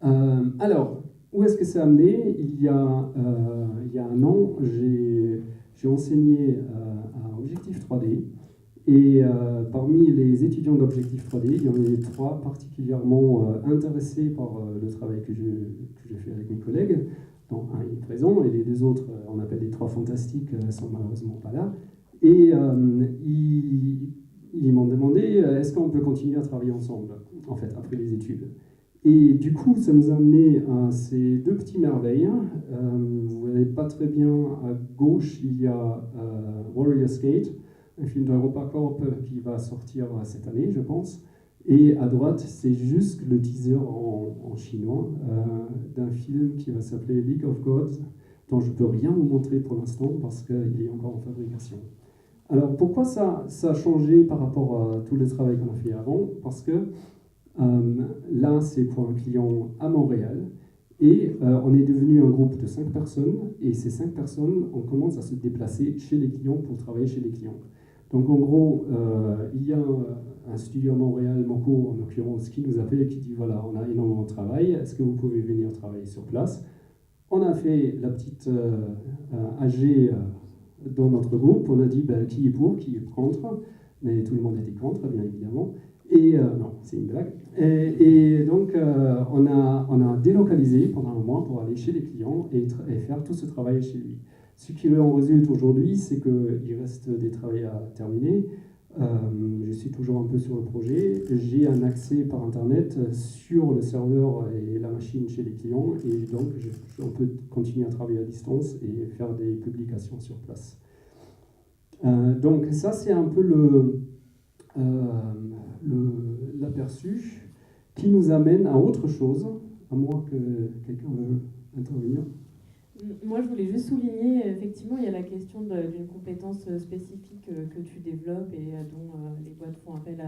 Alors, où est-ce que c'est amené ? Il y a un an, j'ai enseigné à Objectif 3D. Et parmi les étudiants d'Objectif 3D, il y en avait 3 particulièrement intéressés par le travail que j'ai fait avec mes collègues. Donc, un est présent et les 2 autres, on appelle les 3 fantastiques, sont malheureusement pas là. Et ils m'ont demandé est-ce qu'on peut continuer à travailler ensemble, en fait, après les études. Et du coup, ça nous a amené à ces 2 petits merveilles. Vous voyez pas très bien, à gauche, il y a Warrior Skate, un film d'EuropaCorp qui va sortir cette année, je pense. Et à droite, c'est juste le teaser en chinois d'un film qui va s'appeler League of Gods, dont je ne peux rien vous montrer pour l'instant parce qu'il est encore en fabrication. Alors, pourquoi ça a changé par rapport à tout le travail qu'on a fait avant ? Parce que là, c'est pour un client à Montréal. Et on est devenu un groupe de 5 personnes. Et ces 5 personnes, on commence à se déplacer chez les clients pour travailler chez les clients. Donc en gros, il y a un studio à Montréal, Moco en l'occurrence, qui nous appelle et qui dit voilà, on a énormément de travail, est-ce que vous pouvez venir travailler sur place ? On a fait la petite AG dans notre groupe, on a dit qui est pour, qui est contre, mais tout le monde était contre, bien évidemment. Et non, c'est une blague. Et donc, on a délocalisé pendant un mois pour aller chez les clients et faire tout ce travail chez lui. Ce qui en résulte aujourd'hui, c'est qu'il reste des travaux à terminer. Je suis toujours un peu sur le projet. J'ai un accès par Internet sur le serveur et la machine chez les clients. Et donc, on peut continuer à travailler à distance et faire des publications sur place. Donc, ça, c'est un peu l'aperçu qui nous amène à autre chose, à moins que quelqu'un veuille intervenir. Moi, je voulais juste souligner, effectivement, il y a la question d'une compétence spécifique que tu développes et dont les boîtes font appel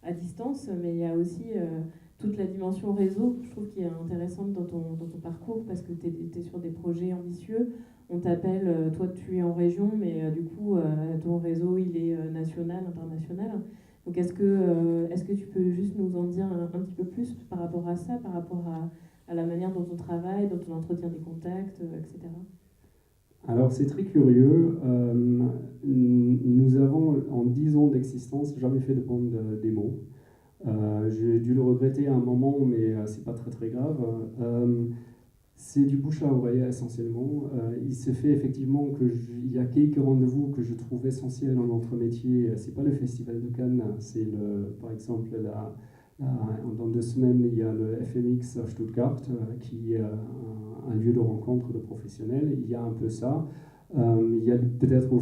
à distance, mais il y a aussi toute la dimension réseau, je trouve, qui est intéressante dans ton parcours, parce que tu es sur des projets ambitieux. On t'appelle, toi tu es en région, mais du coup, ton réseau, il est national, international. Donc est-ce que tu peux juste nous en dire un petit peu plus par rapport à ça, par rapport à la manière dont on travaille, dont on entretient des contacts, etc. Alors c'est très curieux. Nous avons, en 10 ans d'existence, jamais fait de bande démo. J'ai dû le regretter à un moment, mais c'est pas très très grave. C'est du bouche à oreille essentiellement. Il se fait effectivement qu'il y a quelques rendez-vous que je trouve essentiels dans notre métier. C'est pas le Festival de Cannes, c'est par exemple dans 2 semaines, il y a le FMX à Stuttgart qui est un lieu de rencontre de professionnels. Il y a un peu ça. Il y a peut-être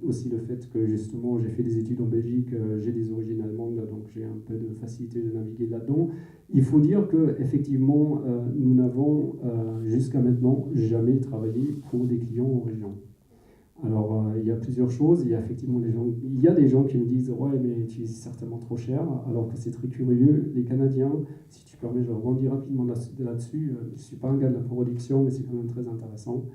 aussi le fait que justement j'ai fait des études en Belgique, j'ai des origines allemandes, donc j'ai un peu de facilité de naviguer là-dedans. Il faut dire qu'effectivement, nous n'avons jusqu'à maintenant jamais travaillé pour des clients en région. Alors, il y a plusieurs choses. Il y a effectivement des gens qui me disent « Ouais, mais tu es certainement trop cher », alors que c'est très curieux. Les Canadiens, si tu permets, je rebondis rapidement là-dessus. Je ne suis pas un gars de la production, mais c'est quand même très intéressant.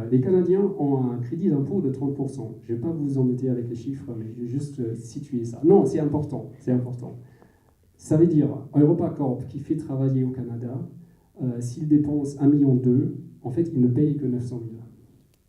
Les Canadiens ont un crédit d'impôt de 30%. Je ne vais pas vous embêter avec les chiffres, mais je vais juste situer ça. Non, c'est important, c'est important. Ça veut dire, EuropaCorp qui fait travailler au Canada, s'il dépense 1,2 million, en fait, il ne paye que 900 000.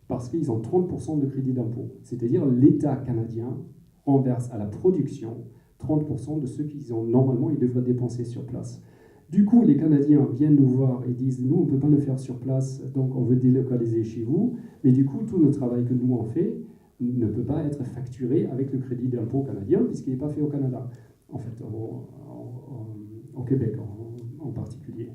Parce qu'ils ont 30% de crédit d'impôt. C'est-à-dire l'État canadien renverse à la production 30% de ce qu'ils ont normalement, ils devraient dépenser sur place. Du coup, les Canadiens viennent nous voir et disent « Nous, on ne peut pas le faire sur place, donc on veut délocaliser chez vous. » Mais du coup, tout le travail que nous on fait ne peut pas être facturé avec le crédit d'impôt canadien, puisqu'il n'est pas fait au Canada, en fait, au Québec en particulier.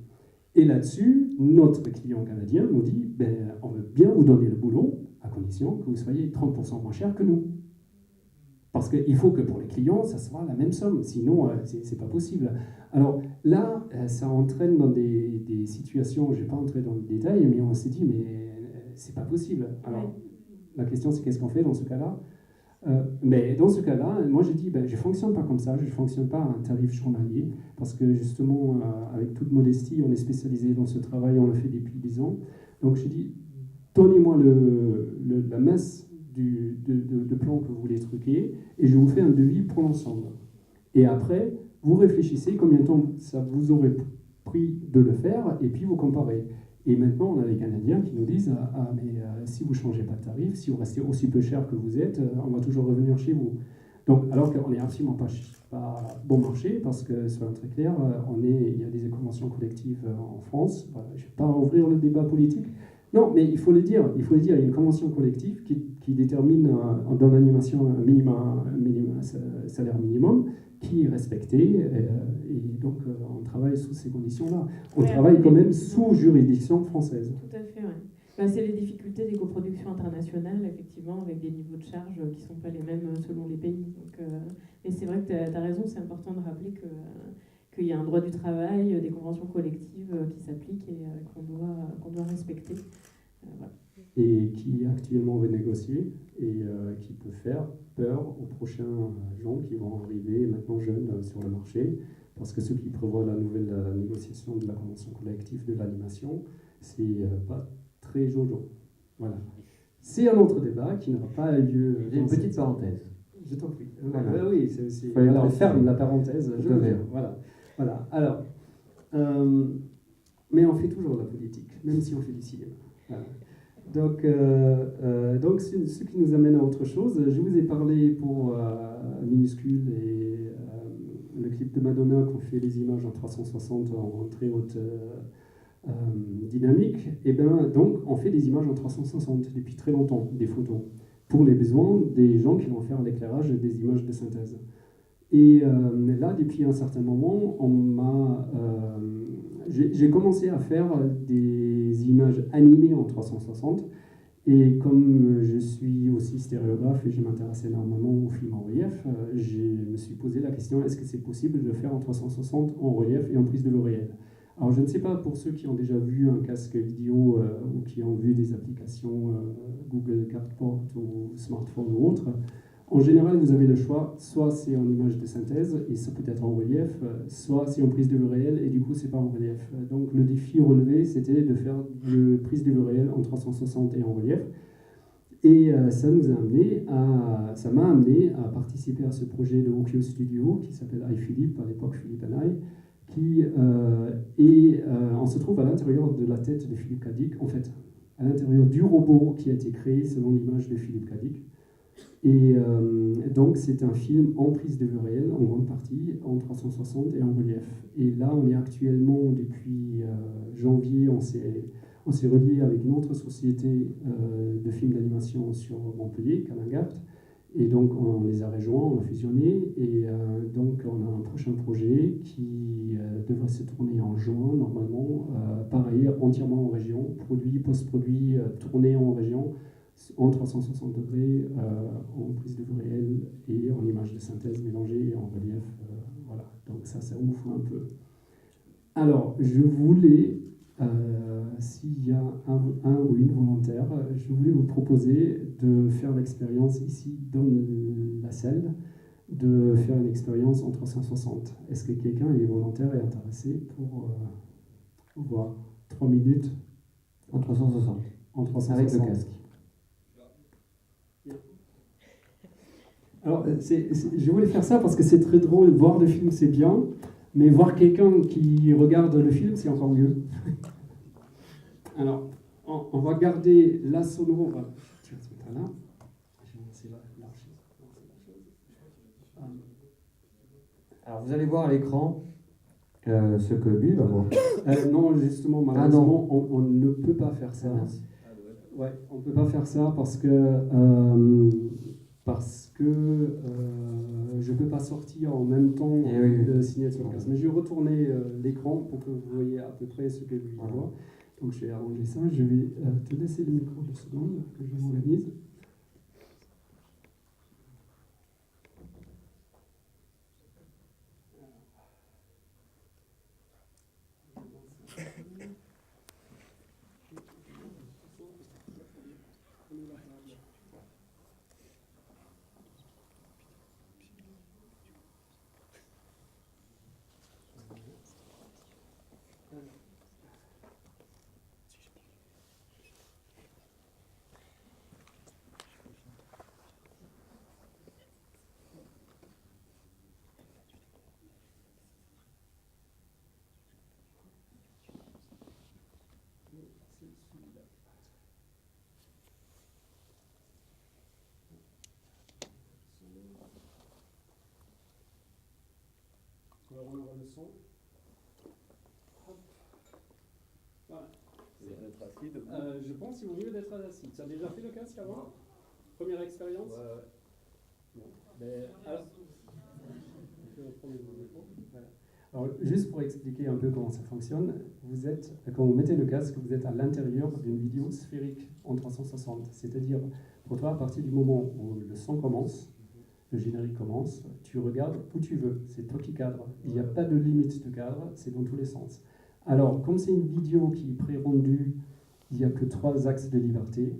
Et là-dessus, notre client canadien nous dit ben, « On veut bien vous donner le boulot, à condition que vous soyez 30% moins cher que nous. » Parce qu'il faut que pour les clients, ça soit la même somme, sinon c'est pas possible. Alors là, ça entraîne dans des situations, je ne vais pas entrer dans le détail, mais on s'est dit, mais c'est pas possible. Alors la question c'est qu'est-ce qu'on fait dans ce cas-là? Mais dans ce cas-là, moi j'ai dit, ben, je ne fonctionne pas comme ça, je ne fonctionne pas à un tarif journalier, parce que justement, avec toute modestie, on est spécialisé dans ce travail, on le fait depuis 10 ans. Donc j'ai dit, donnez-moi la masse de plan que vous voulez truquer, et je vous fais un devis pour l'ensemble. Et après, vous réfléchissez combien de temps ça vous aurait pris de le faire, et puis vous comparez. Et maintenant, on a les Canadiens qui nous disent « Ah, mais si vous ne changez pas de tarif, si vous restez aussi peu cher que vous êtes, on va toujours revenir chez vous. » Donc, alors qu'on n'est absolument pas bon marché, parce que, soyons très clairs, il y a des conventions collectives en France. Voilà, je ne vais pas ouvrir le débat politique. Non, mais il faut le dire, il y a une convention collective qui détermine dans l'animation un salaire minimum qui est respecté, et donc on travaille sous ces conditions-là. On travaille quand même sous juridiction française. Tout à fait, oui. Ben, c'est les difficultés des coproductions internationales, effectivement, avec des niveaux de charge qui ne sont pas les mêmes selon les pays. Donc, et c'est vrai que tu as raison, c'est important de rappeler qu'il y a un droit du travail, des conventions collectives qui s'appliquent et qu'on doit respecter. Voilà. Et qui actuellement veut négocier et qui peut faire peur aux prochains gens qui vont arriver maintenant jeunes sur le marché, parce que ceux qui prévoient la nouvelle négociation de la convention collective de l'animation, c'est pas très jojo. Voilà. C'est un autre débat qui n'aura pas eu lieu. J'ai une petite parenthèse. Je t'en prie. Voilà. Oui, voilà, on ferme la parenthèse. Je veux dire. Voilà. Alors, mais on fait toujours la politique, même si on fait du cinéma. Voilà. Donc ce qui nous amène à autre chose. Je vous ai parlé pour Minuscule et le clip de Madonna qu'on fait les images en 360 en très haute dynamique. Et bien donc on fait des images en 360 depuis très longtemps, des photos, pour les besoins des gens qui vont faire l'éclairage des images de synthèse. Et là, depuis un certain moment, j'ai commencé à faire des images animées en 360. Et comme je suis aussi stéréographe et je m'intéresse énormément au film en relief, je me suis posé la question, est-ce que c'est possible de le faire en 360 en relief et en prise de vue réelle? Alors je ne sais pas pour ceux qui ont déjà vu un casque vidéo ou qui ont vu des applications Google Cardboard ou smartphone ou autre. En général, vous avez le choix, soit c'est en image de synthèse, et ça peut être en relief, soit c'est en prise de vue réelle, et du coup, c'est pas en relief. Donc, le défi relevé, c'était de faire de prise de vue réelle en 360 et en relief. Et ça m'a amené à participer à ce projet de Okyo Studio, qui s'appelle iPhilip, à l'époque Philippe Anaï, on se trouve à l'intérieur de la tête de Philippe Cadic, en fait, à l'intérieur du robot qui a été créé selon l'image de Philippe Cadic. Et donc c'est un film en prise de vue réelle, en grande partie, en 360 et en relief. Et là, on est actuellement, depuis janvier, on s'est relié avec une autre société de films d'animation sur Montpellier, Calingapt. Et donc on les a rejoints, on a fusionné. Et donc on a un prochain projet qui devrait se tourner en juin, normalement. Pareil, entièrement en région, produit, post-produit, tourné en région. en 360 degrés, en prise de vue réelle et en image de synthèse mélangée et en relief. Voilà, donc ça ouvre un peu. Alors, je voulais, s'il y a un ou une volontaire, je voulais vous proposer de faire l'expérience ici dans la salle, de faire une expérience en 360. Est-ce que quelqu'un est volontaire et intéressé pour voir 3 minutes en 360 en 360 avec le casque. Alors, je voulais faire ça parce que c'est très drôle. Voir le film, c'est bien, mais voir quelqu'un qui regarde le film, c'est encore mieux. Alors, on va garder la sonore. Tu vas te mettre là. Je vais lancer l'archive. Alors, vous allez voir à l'écran ce que lui va voir. Non, justement, malheureusement, on ne peut pas faire ça. Ouais, on ne peut pas faire ça parce que je ne peux pas sortir en même temps le signal sur le casque. Mais je vais retourner l'écran pour que vous voyez à peu près ce que lui voit. Donc je vais arranger ça. Je vais te laisser le micro 2 secondes que je m'organise. Alors on aura le son. Voilà. Je pense qu'il vaut mieux d'être assis. Tu as déjà fait le casque avant? Première expérience? Bon. Alors, voilà. Alors, juste pour expliquer un peu comment ça fonctionne, quand vous mettez le casque, vous êtes à l'intérieur d'une vidéo sphérique en 360. C'est-à-dire, pour toi, à partir du moment où le son commence, le générique commence, tu regardes où tu veux, c'est toi qui cadre. Il n'y a pas de limite de cadre, c'est dans tous les sens. Alors, comme c'est une vidéo qui est pré-rendue, il n'y a que 3 axes de liberté,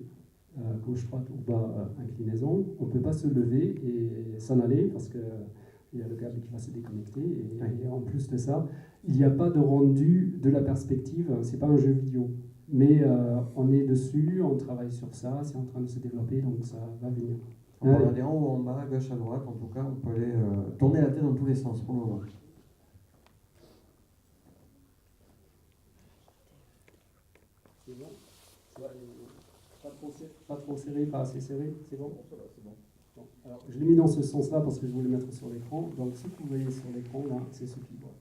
gauche, droite ou bas, inclinaison. On ne peut pas se lever et s'en aller parce qu'il y a le câble qui va se déconnecter. Et en plus de ça, il n'y a pas de rendu de la perspective, ce n'est pas un jeu vidéo. Mais on est dessus, on travaille sur ça, c'est en train de se développer, donc ça va venir. On peut regarder en haut, en bas, à gauche, à droite. En tout cas, on peut aller tourner la tête dans tous les sens pour le moment. C'est bon? Pas trop serré, pas assez serré, c'est bon? C'est bon. Bon, alors, je l'ai mis dans ce sens-là parce que je voulais le mettre sur l'écran. Donc, ce que vous voyez sur l'écran, là, c'est ce qu'il voit.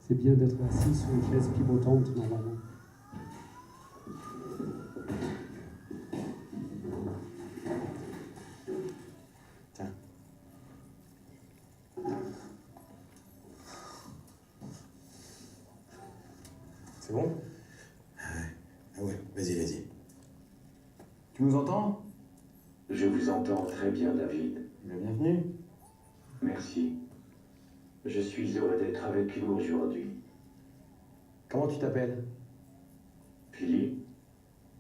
C'est bien d'être assis sur une chaise pivotante normalement. Tiens. C'est bon? Ah ouais, vas-y. Tu nous entends? Je vous entends très bien, David. Bienvenue. Merci. Je suis heureux d'être avec vous aujourd'hui. Comment tu t'appelles? Philippe,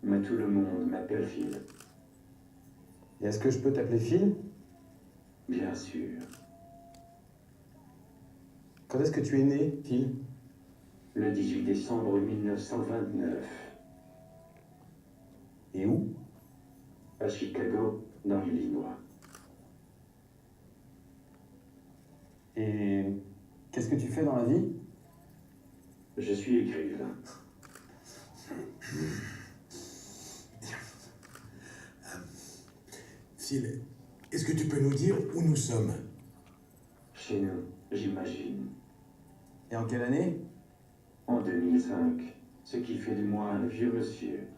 mais tout le monde m'appelle Phil. Et est-ce que je peux t'appeler Phil? Bien sûr. Quand est-ce que tu es né, Phil? Le 18 décembre 1929. Et où? À Chicago, dans l'Illinois. Et qu'est-ce que tu fais dans la vie? Je suis écrivain. Phil, est-ce que tu peux nous dire où nous sommes? Chez nous, j'imagine. Et en quelle année? En 2005, ce qui fait de moi un vieux monsieur.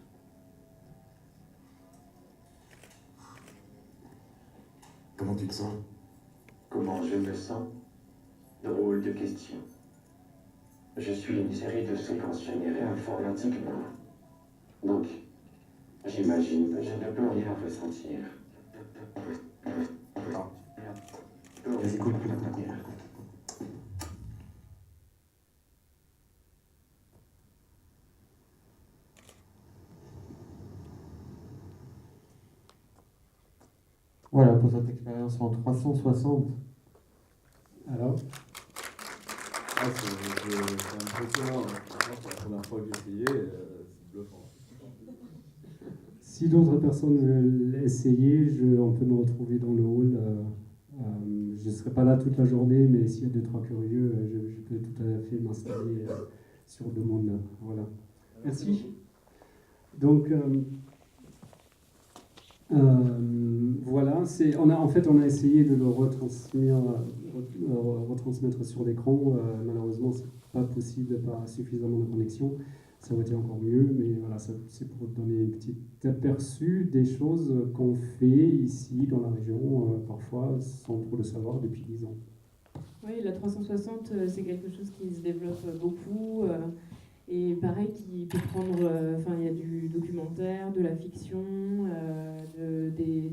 Comment tu te sens? Comment je me sens? Drôle de question. Je suis une série de séquences générées informatiquement. Donc, j'imagine que je ne peux rien ressentir. Vas-y, écoute. Voilà pour cette expérience en 360. Alors, c'est impressionnant. C'est la première fois que j'ai essayé, c'est bluffant. si d'autres personnes veulent essayer, on peut me retrouver dans le hall. Je ne serai pas là toute la journée, mais s'il y a 2-3 curieux, je peux tout à fait m'installer sur demande. Voilà. Merci. Donc, voilà, on a essayé de le retransmettre sur l'écran. Malheureusement, c'est pas possible, pas suffisamment de connexion. Ça aurait été encore mieux, mais voilà, c'est pour donner un petit aperçu des choses qu'on fait ici dans la région, parfois sans trop le savoir depuis 10 ans. Oui, la 360, c'est quelque chose qui se développe beaucoup. Et pareil, qui peut prendre, il y a du documentaire, de la fiction, des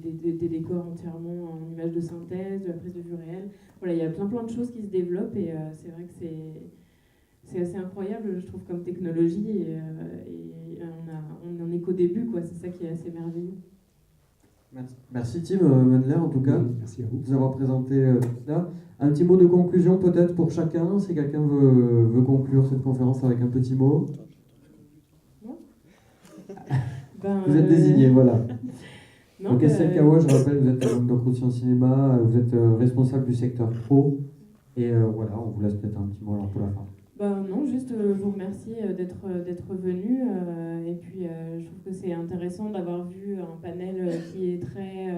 décors entièrement en images de synthèse, de la prise de vue réelle. Voilà, il y a plein de choses qui se développent et c'est vrai que c'est assez incroyable, je trouve, comme technologie. Et on n'en est qu'au début, quoi. C'est ça qui est assez merveilleux. Merci Tim Mendler, en tout cas, merci à vous. de nous avoir présenté ça. Un petit mot de conclusion peut-être pour chacun, si quelqu'un veut conclure cette conférence avec un petit mot. Vous êtes désigné, voilà. Donc Estelle Kawa, je rappelle, vous êtes à Languedoc-Roussillon Cinéma, vous êtes responsable du secteur pro, et voilà, on vous laisse peut-être un petit mot alors pour la fin. Non, juste vous remercier d'être venu, et puis je trouve que c'est intéressant d'avoir vu un panel qui est très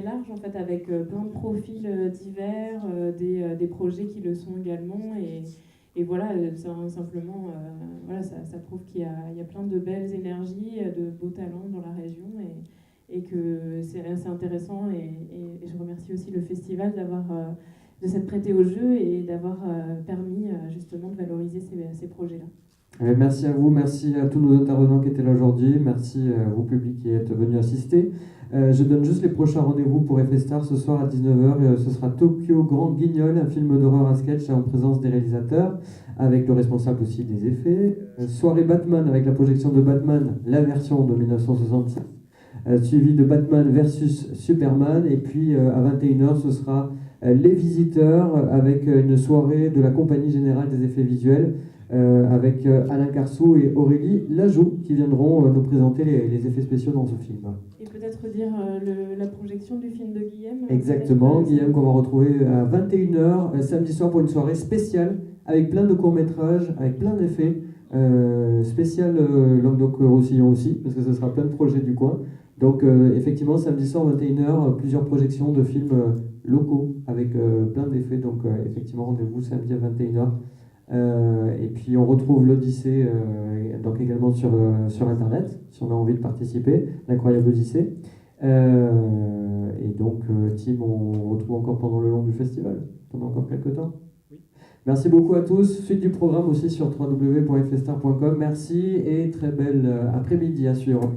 large en fait, avec plein de profils divers, des projets qui le sont également, et voilà, simplement voilà, ça prouve qu'il y a plein de belles énergies, de beaux talents dans la région, et que c'est assez intéressant, et je remercie aussi le festival de s'être prêté au jeu et d'avoir permis justement de valoriser ces projets-là. Merci à vous, merci à tous nos intervenants qui étaient là aujourd'hui, merci à vous public qui êtes venus assister. Je donne juste les prochains rendez-vous pour FStar ce soir à 19h. Ce sera Tokyo Grand Guignol, un film d'horreur à sketch en présence des réalisateurs, avec le responsable aussi des effets. Soirée Batman avec la projection de Batman, la version de 1966, suivi de Batman versus Superman. Et puis à 21h, ce sera Les Visiteurs avec une soirée de la Compagnie Générale des Effets Visuels, avec Alain Carsou et Aurélie Lajoux qui viendront nous présenter les effets spéciaux dans ce film. Et peut-être dire la projection du film de Guillaume. Exactement, Guillaume qu'on va retrouver à 21h samedi soir pour une soirée spéciale avec plein de courts-métrages, avec plein d'effets, spécial Languedoc-Roussillon aussi, parce que ce sera plein de projets du coin. Donc effectivement, samedi soir 21h, plusieurs projections de films locaux avec plein d'effets. Donc effectivement, rendez-vous samedi à 21h. Et puis on retrouve l'Odyssée donc également sur internet si on a envie de participer, l'incroyable Odyssée, et donc Tim, on retrouve encore pendant le long du festival, pendant encore quelques temps. Oui. Merci beaucoup à tous, suite du programme aussi sur www.fstar.com. Merci et très belle après-midi à suivre.